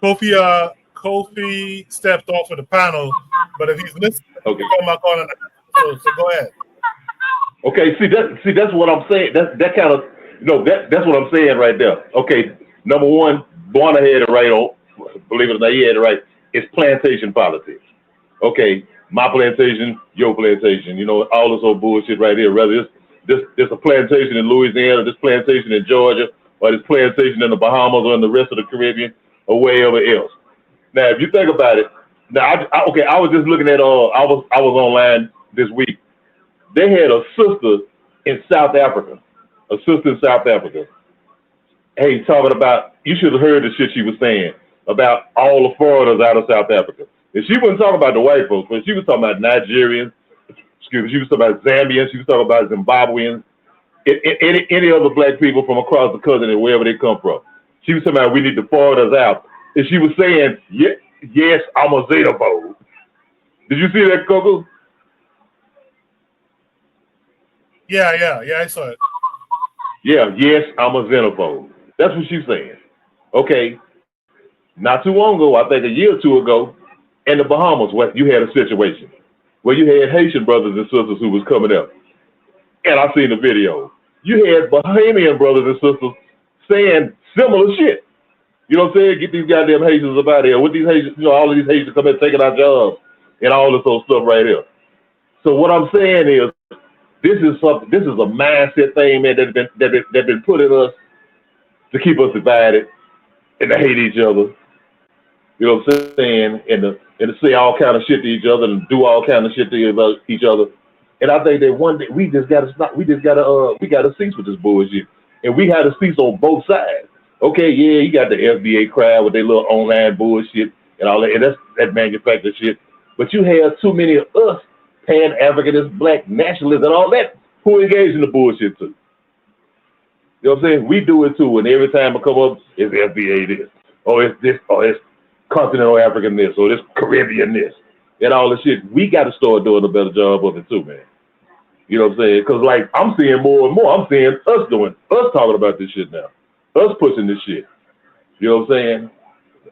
Kofi stepped off of the panel, but if he's listening, Okay. come back on. So go ahead. Okay. That's what I'm saying. That kind of that's what I'm saying right there. Okay. Number one, Barner had it right on. Believe it or not, he had it right. It's plantation politics. Okay, my plantation, your plantation. You know, all this old bullshit right here. Whether it's a plantation in Louisiana, this plantation in Georgia, or this plantation in the Bahamas or in the rest of the Caribbean or wherever else. Now, if you think about it, now I was just looking at I was online this week. They had a sister in South Africa. Hey, talking about, you should have heard the shit she was saying about all the foreigners out of South Africa. And she wasn't talking about the white folks, but she was talking about Nigerians. She was talking about Zambians. She was talking about Zimbabweans. Any other black people from across the country, wherever they come from. She was talking about we need the foreigners out. And she was saying, yes, I'm a xenophobe. Did you see that, Coco? Yeah, I saw it. Yeah, yes, I'm a xenophobe. That's what she's saying. Okay, not too long ago, I think a year or two ago, in the Bahamas, you had a situation where you had Haitian brothers and sisters who was coming up. And I seen the video. You had Bahamian brothers and sisters saying similar shit. You know what I'm saying? Get these goddamn Haitians up out of here. With these Haitians, all of these Haitians come and taking our jobs and all this old stuff right here. So what I'm saying is, this is a mindset thing, man, that's been put in us to keep us divided and to hate each other. You know what I'm saying? And to say all kind of shit to each other and do all kind of shit to each other. And I think that one day we just gotta stop. We gotta cease with this bullshit. And we had to cease on both sides. Okay, yeah, you got the FBA crowd with their little online bullshit and all that, and that's that manufactured shit. But you have too many of us Pan-Africanists, black nationalists, and all that who engage in the bullshit too. You know what I'm saying? We do it too, and every time I come up, it's FBA this, or it's this, or it's Continental African this, or this Caribbean this, and all this shit. We got to start doing a better job of it too, man. You know what I'm saying? Because like I'm seeing more and more, I'm seeing us talking about this shit now, us pushing this shit. You know what I'm saying?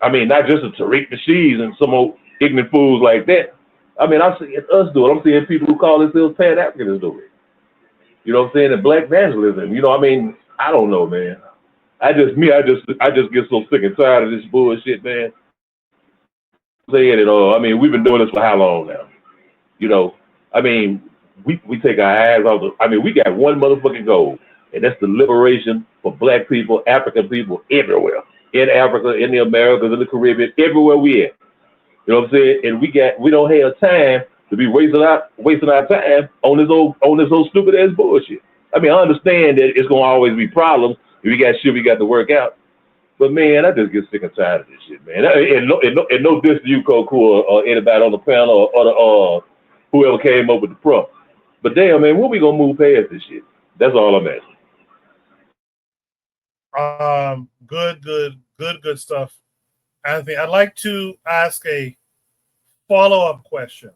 I mean, not just a Tariq Nasheed and some old ignorant fools like that. I mean, I'm seeing us do it. I'm seeing people who call themselves Pan-Africanists do it. You know what I'm saying? And black nationalism. You know, I mean, I don't know, man. I just get so sick and tired of this bullshit, man. Saying it all. I mean, we've been doing this for how long now? You know, I mean, we take our eyes off the. I mean, we got one motherfucking goal, and that's the liberation for black people, African people everywhere, in Africa, in the Americas, in the Caribbean, everywhere we at. You know what I'm saying? And we don't have time to be wasting our time on this old stupid ass bullshit. I mean, I understand that it's gonna always be problems. We got shit we got to work out. But man, I just get sick and tired of this shit, man. And no diss to you, Coco, or anybody on the panel or whoever came up with the prompt. But damn, man, when we gonna move past this shit? That's all I'm asking. Good stuff, Anthony. I'd like to ask a follow-up question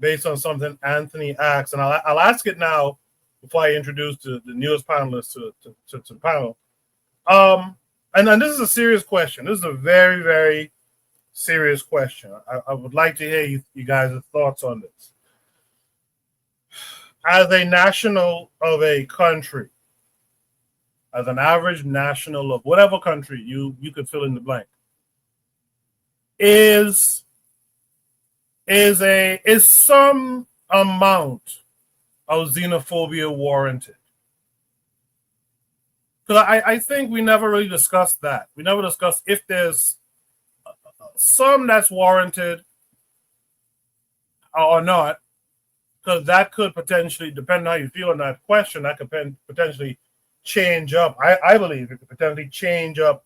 based on something Anthony asked, and I'll ask it now before I introduce the newest panelists to the panel. And this is a serious question. This is a very, very serious question. I would like to hear you guys' thoughts on this. As a national of a country, as an average national of whatever country, you could fill in the blank, is some amount of xenophobia warranted? Because I think we never really discussed that. We never discussed if there's some that's warranted or not, because that could potentially, depending on how you feel on that question, that could potentially change up. I believe it could potentially change up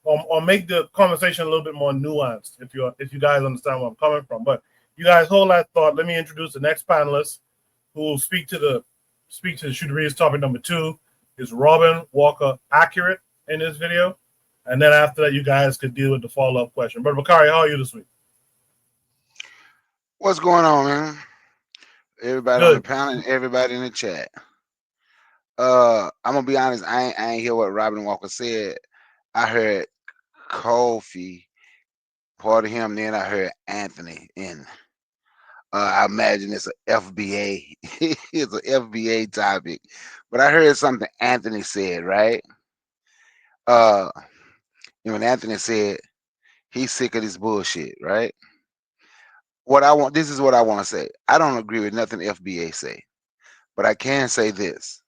or make the conversation a little bit more nuanced if you guys understand where I'm coming from. But you guys hold that thought. Let me introduce the next panelist who will speak to the Shooteria's topic number 2. Is Robin Walker accurate in this video? And then after that, you guys could deal with the follow-up question. But Bakari, how are you this week? What's going on, man? Everybody on the Good. panel and everybody in the chat. I'm gonna be honest. I ain't hear what Robin Walker said. I heard Kofi, part of him. Then I heard Anthony, and I imagine it's a FBA. It's an FBA topic. But I heard something Anthony said, right? When Anthony said he's sick of this bullshit, right? This is what I want to say. I don't agree with nothing FBA say, but I can say this.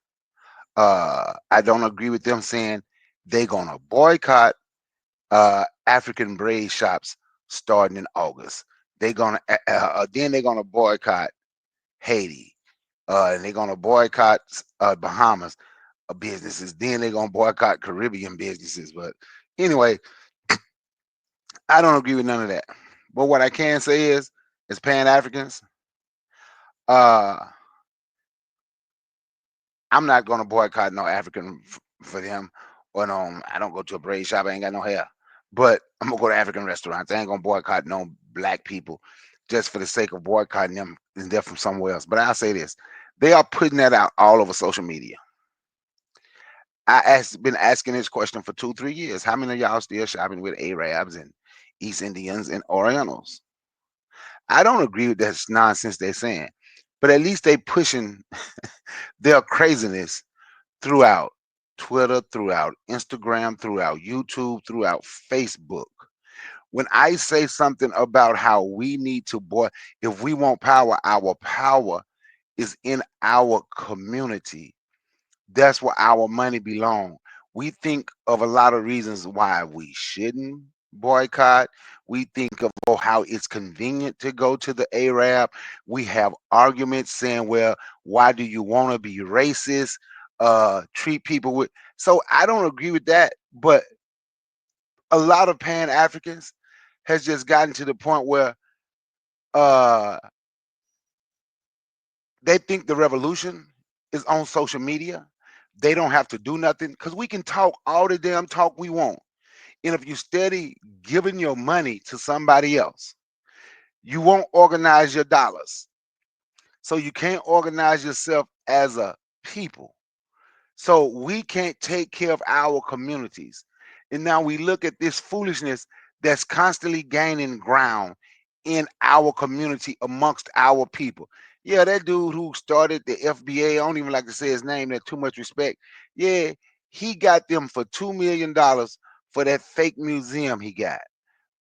I don't agree with them saying they're gonna boycott African braid shops starting in August. They're gonna then they're gonna boycott Haiti, and they're gonna boycott Bahamas businesses. Then they're gonna boycott Caribbean businesses. But anyway, I don't agree with none of that. But what I can say is, as Pan Africans, I'm not gonna boycott no African for them. Or no, I don't go to a braid shop. I ain't got no hair. But I'm gonna go to African restaurants. I ain't gonna boycott no black people just for the sake of boycotting them and they're from somewhere else. But I'll say this: they are putting that out all over social media. Been asking this question for 2-3 years. How many of y'all still shopping with Arabs and East Indians and Orientals? I don't agree with that nonsense they're saying, but at least they pushing their craziness throughout Twitter, throughout Instagram, throughout YouTube, throughout Facebook. When I say something about how we need to if we want power, our power is in our community. That's where our money belongs. We think of a lot of reasons why we shouldn't boycott. We think of how it's convenient to go to the Arab. We have arguments saying, well, why do you want to be racist? Treat people with. So I don't agree with that. But a lot of Pan Africans has just gotten to the point where they think the revolution is on social media. They don't have to do nothing because we can talk all the damn talk we want. And if you steady giving your money to somebody else, you won't organize your dollars. So you can't organize yourself as a people. So we can't take care of our communities. And now we look at this foolishness that's constantly gaining ground in our community amongst our people. Yeah, that dude who started the FBA, I don't even like to say his name, that's too much respect. Yeah, he got them for $2 million for that fake museum he got.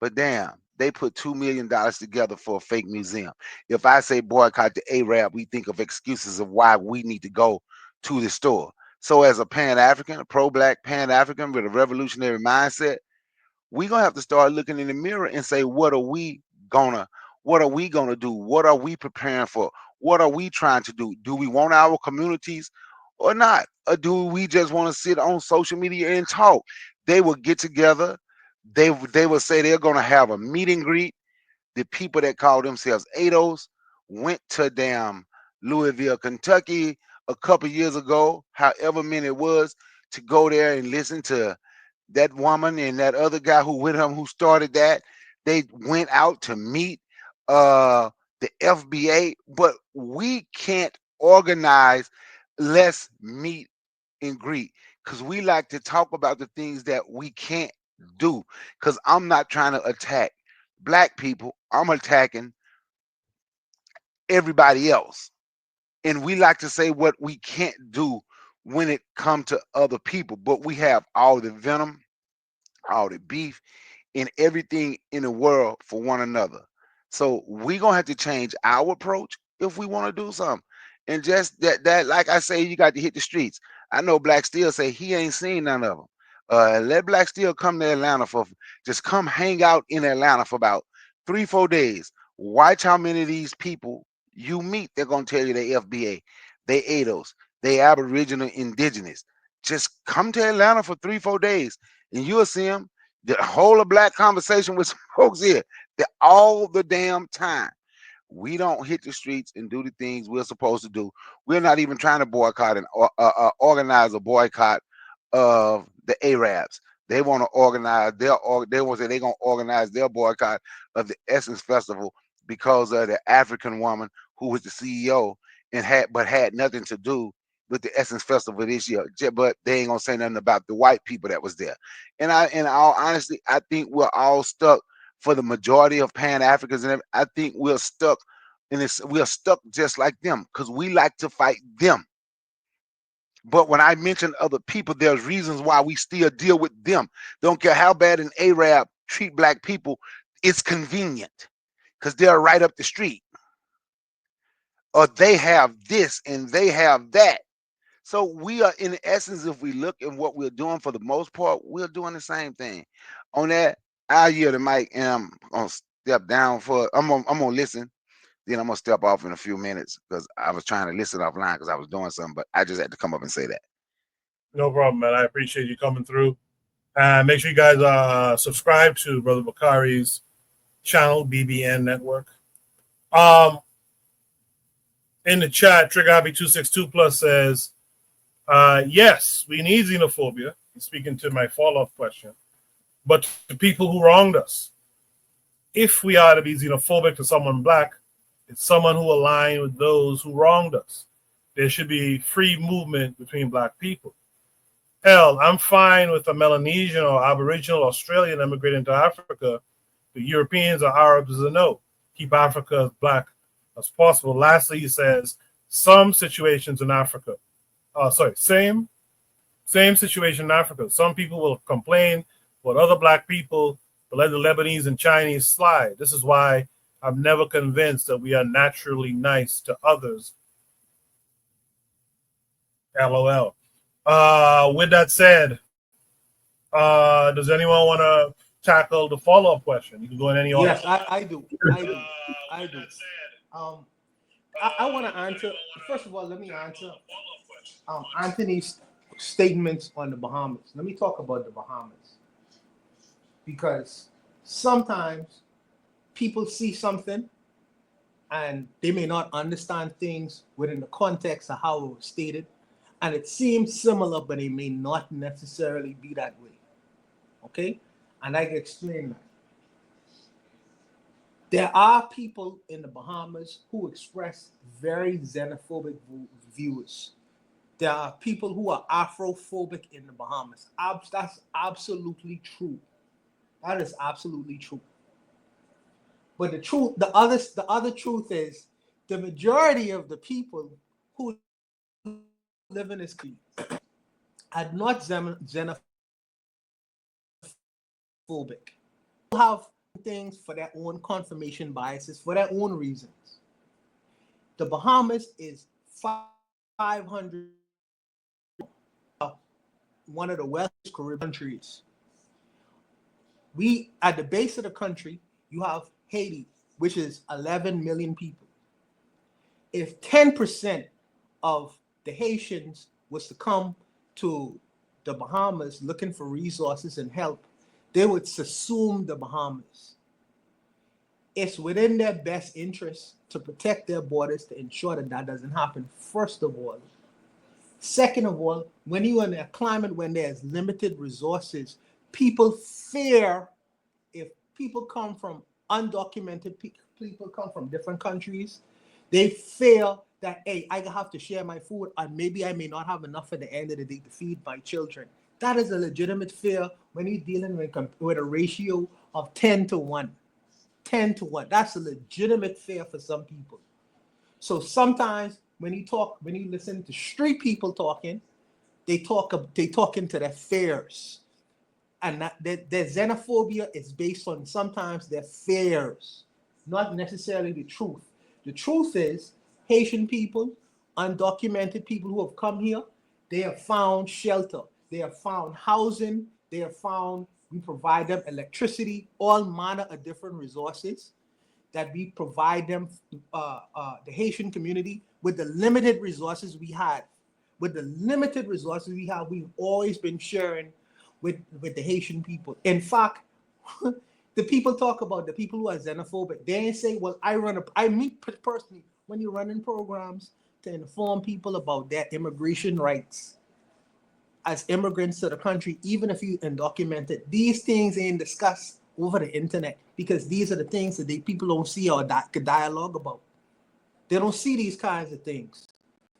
But damn, they put $2 million together for a fake museum. If I say boycott the Arab, we think of excuses of why we need to go to the store. So as a Pan-African, a pro-black Pan-African with a revolutionary mindset, we're gonna have to start looking in the mirror and say, what are we gonna do? What are we preparing for? What are we trying to do? Do we want our communities or not? Or do we just want to sit on social media and talk? They will get together, they will say they're gonna have a meet and greet. The people that call themselves ADOS went to damn Louisville, Kentucky a couple years ago, however many it was, to go there and listen to that woman and that other guy who with him who started that. They went out to meet the FBA, but we can't organize. Let's meet and greet because we like to talk about the things that we can't do. Because I'm not trying to attack black people, I'm attacking everybody else. And we like to say what we can't do when it comes to other people, but we have all the venom, all the beef, and everything in the world for one another. So we're gonna have to change our approach if we want to do something. And just that, like I say, you got to hit the streets. I know Black Steel say he ain't seen none of them. Let Black Steel come to Atlanta just come hang out in Atlanta for about 3-4 days. Watch how many of these people you meet. They're gonna tell you they FBA, they ADOS, they Aboriginal Indigenous. Just come to Atlanta for 3-4 days, and you'll see them. The whole of black conversation with folks here, all the damn time. We don't hit the streets and do the things we're supposed to do. We're not even trying to boycott and organize a boycott of the Arabs. They want to organize they want to say they're gonna organize their boycott of the Essence Festival because of the African woman who was the CEO and had nothing to do with the Essence Festival this year. But they ain't gonna say nothing about the white people that was there. And in all honesty, I think we're all stuck for the majority of Pan Africans, and I think we're stuck in this. We're stuck just like them because we like to fight them. But when I mention other people, there's reasons why we still deal with them. Don't care how bad an Arab treat black people, it's convenient because they're right up the street. Or they have this and they have that. So we are, in essence, if we look at what we're doing for the most part, we're doing the same thing. On that, I yield the mic and I'm gonna step down I'm gonna listen. Then I'm gonna step off in a few minutes because I was trying to listen offline because I was doing something, but I just had to come up and say that. No problem, man. I appreciate you coming through. Make sure you guys subscribe to Brother Bakari's channel, BBN Network. In the chat, TriggerHobby262 Plus says, yes, we need xenophobia. He's speaking to my follow-up question. But to people who wronged us, if we are to be xenophobic to someone black, it's someone who aligned with those who wronged us. There should be free movement between black people. Hell, I'm fine with a Melanesian or Aboriginal Australian immigrating to Africa. The Europeans or Arabs is a no. Keep Africa as black as possible. Lastly, he says, some situations in Africa. Same situation in Africa. Some people will complain about other black people, but let the Lebanese and Chinese slide. This is why I'm never convinced that we are naturally nice to others. LOL. With that said, does anyone want to tackle the follow-up question? You can go in any order. Yes, I do. I want to answer. First of all, let me answer Anthony's statements on the Bahamas. Let me talk about the Bahamas because sometimes people see something and they may not understand things within the context of how it was stated, and it seems similar, but it may not necessarily be that way. Okay, and I can explain that. There are people in the Bahamas who express very xenophobic views. There are people who are Afrophobic in the Bahamas. That's absolutely true. That is absolutely true. But the other truth is, the majority of the people who live in this country are not xenophobic. Have things for their own confirmation biases, for their own reasons. The Bahamas is 500, one of the wealthiest Caribbean countries. We, at the base of the country, you have Haiti, which is 11 million people. If 10% of the Haitians was to come to the Bahamas looking for resources and help, they would subsume the Bahamas. It's within their best interest to protect their borders to ensure that that doesn't happen, first of all. Second of all, when you're in a climate when there's limited resources, people fear, if people come from undocumented people come from different countries, they fear that, hey, I have to share my food and maybe I may not have enough at the end of the day to feed my children. That is a legitimate fear when you're dealing with a ratio of 10 to 1. 10 to 1. That's a legitimate fear for some people. So sometimes when you listen to street people talking, they talk into their fears. And that their xenophobia is based on sometimes their fears, not necessarily the truth. The truth is, Haitian people, undocumented people who have come here, they have found shelter, they have found housing, we provide them electricity, all manner of different resources that we provide them, the Haitian community, with the limited resources we had. With the limited resources we have, we've always been sharing with the Haitian people. In fact, the people talk about the people who are xenophobic. They ain't say, well, I meet personally when you're running programs to inform people about their immigration rights as immigrants to the country, even if you undocumented. These things ain't discussed over the internet because these are the things that people don't see or dialogue about. They don't see these kinds of things.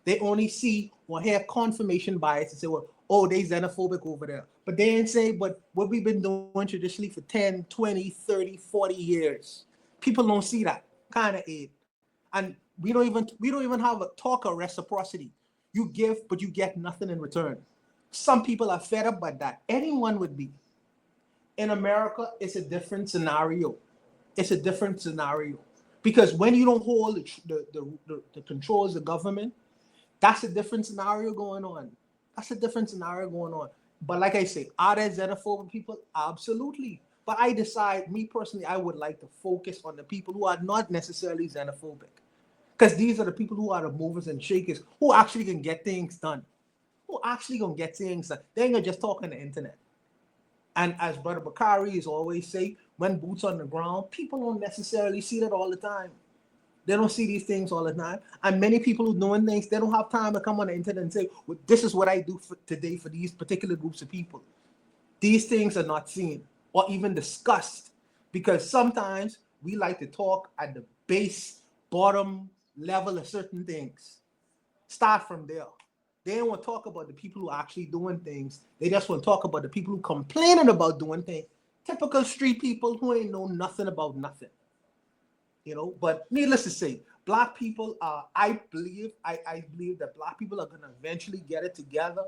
They only see or hear confirmation bias and say, well, oh, they xenophobic over there. But they ain't say, but what we've been doing traditionally for 10, 20, 30, 40 years. People don't see that kind of aid. And we don't even have a talk of reciprocity. You give, but you get nothing in return. Some people are fed up by that. Anyone would be. In America, it's a different scenario. It's a different scenario. Because when you don't hold the controls of government, that's a different scenario going on. That's a different scenario going on. But like I say, are there xenophobic people? Absolutely. But I decide, me personally, I would like to focus on the people who are not necessarily xenophobic. Because these are the people who are the movers and shakers who actually can get things done. Who actually gonna get things done. They ain't gonna just talk on the internet. And as Brother Bakari is always say, when boots on the ground, people don't necessarily see that all the time. They don't see these things all the time. And many people who doing things, they don't have time to come on the internet and say, well, this is what I do for today for these particular groups of people. These things are not seen or even discussed because sometimes we like to talk at the base, bottom level of certain things. Start from there. They don't want to talk about the people who are actually doing things. They just want to talk about the people who complaining about doing things. Typical street people who ain't know nothing about nothing. But needless to say, Black people I believe that Black people are going to eventually get it together.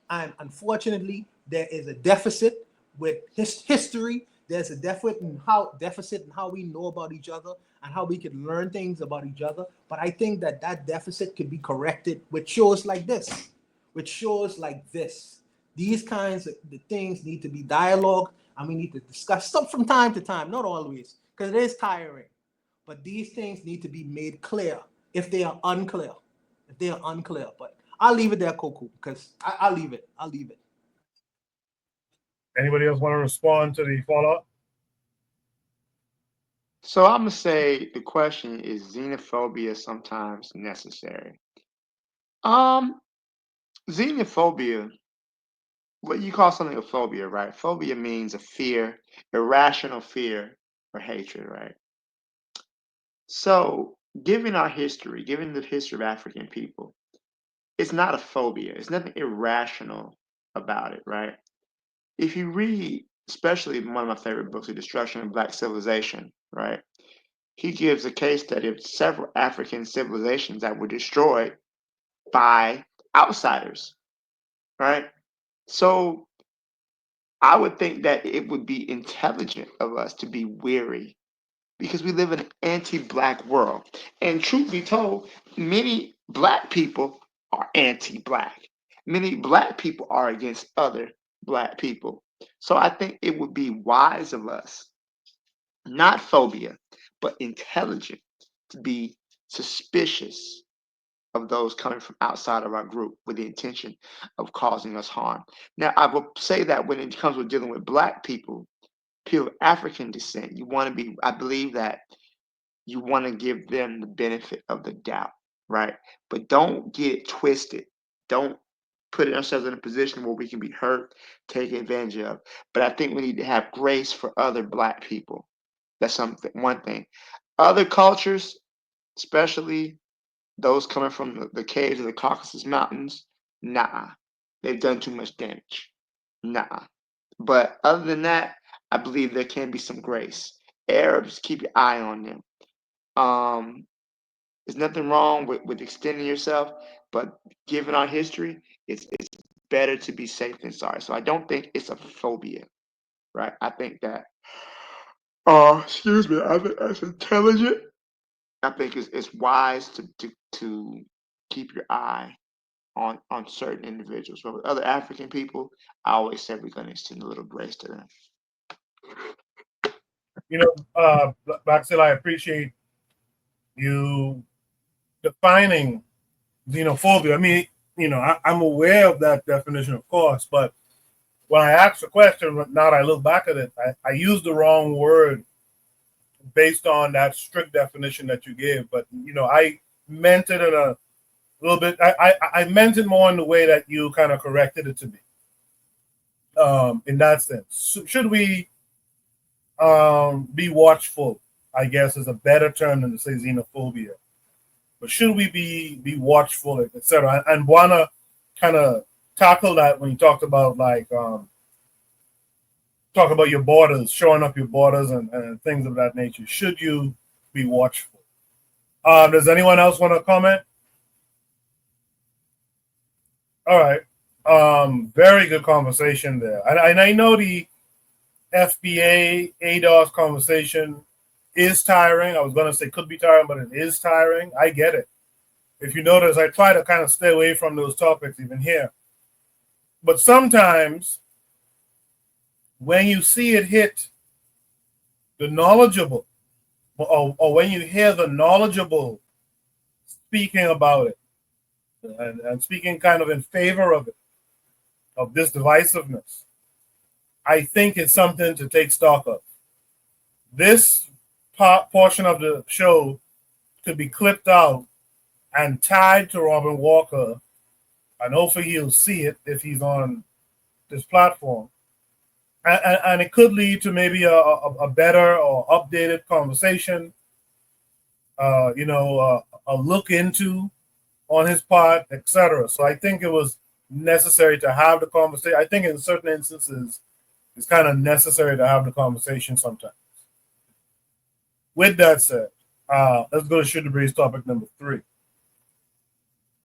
And unfortunately, there is a deficit with history. There's a deficit in how we know about each other and how we can learn things about each other. But I think that deficit could be corrected with shows like this. These kinds of the things need to be dialogued, and we need to discuss stuff from time to time, not always, because it is tiring. But these things need to be made clear if they are unclear. But I'll leave it there, Coco, because I'll leave it. Anybody else want to respond to the fallout? So I'm gonna say the question is xenophobia sometimes necessary? Xenophobia, what you call something a phobia, right? Phobia means a fear, irrational fear or hatred, right? So given our history, given the history of African people, it's not a phobia. It's nothing irrational about it, right? If you read, especially one of my favorite books, The Destruction of Black Civilization, right? He gives a case study of several African civilizations that were destroyed by outsiders, right? So I would think that it would be intelligent of us to be weary because we live in an anti-Black world. And truth be told, many Black people are anti-Black. Many Black people are against other Black people. So I think it would be wise of us, not phobia, but intelligent, to be suspicious of those coming from outside of our group with the intention of causing us harm. Now, I will say that when it comes with dealing with Black people, pure African descent, I believe that you want to give them the benefit of the doubt, right? But don't get it twisted. Don't put ourselves in a position where we can be hurt, taken advantage of. But I think we need to have grace for other Black people. That's one thing. Other cultures, especially those coming from the caves of the Caucasus Mountains, nah. They've done too much damage. Nah. But other than that, I believe there can be some grace. Arabs, keep your eye on them. There's nothing wrong with extending yourself, but given our history, it's better to be safe than sorry. So I don't think it's a phobia, right? I think that, excuse me, I think that's intelligent. I think it's wise to keep your eye on certain individuals. But with other African people, I always say we're going to extend a little grace to them. Baxil, I appreciate you defining xenophobia. I mean, I'm aware of that definition, of course, but when I asked the question, now that I look back at it, I used the wrong word based on that strict definition that you gave. But I meant it in a little bit. I meant it more in the way that you kind of corrected it to me. In that sense, should we be watchful? I guess is a better term than to say xenophobia. But should we be watchful, etc.? And Buana kind of tackle that when you talked about talk about your borders, showing up your borders and things of that nature. Should you be watchful? Does anyone else want to comment? All right. Very good conversation there. And I know the FBA ADOS conversation is tiring. I was going to say could be tiring, but it is tiring. I get it. If you notice, I try to kind of stay away from those topics even here. But sometimes when you see it hit the knowledgeable, or when you hear the knowledgeable speaking about it and speaking kind of in favor of it, of this divisiveness, I think it's something to take stock of. This portion of the show could be clipped out and tied to Robin Walker, and hopefully he'll see it if he's on this platform. And it could lead to maybe a better or updated conversation, a look into on his part, etc. So I think it was necessary to have the conversation. I think in certain instances, it's kind of necessary to have the conversation sometimes. With that said, let's go to Shoot the Breeze topic number 3.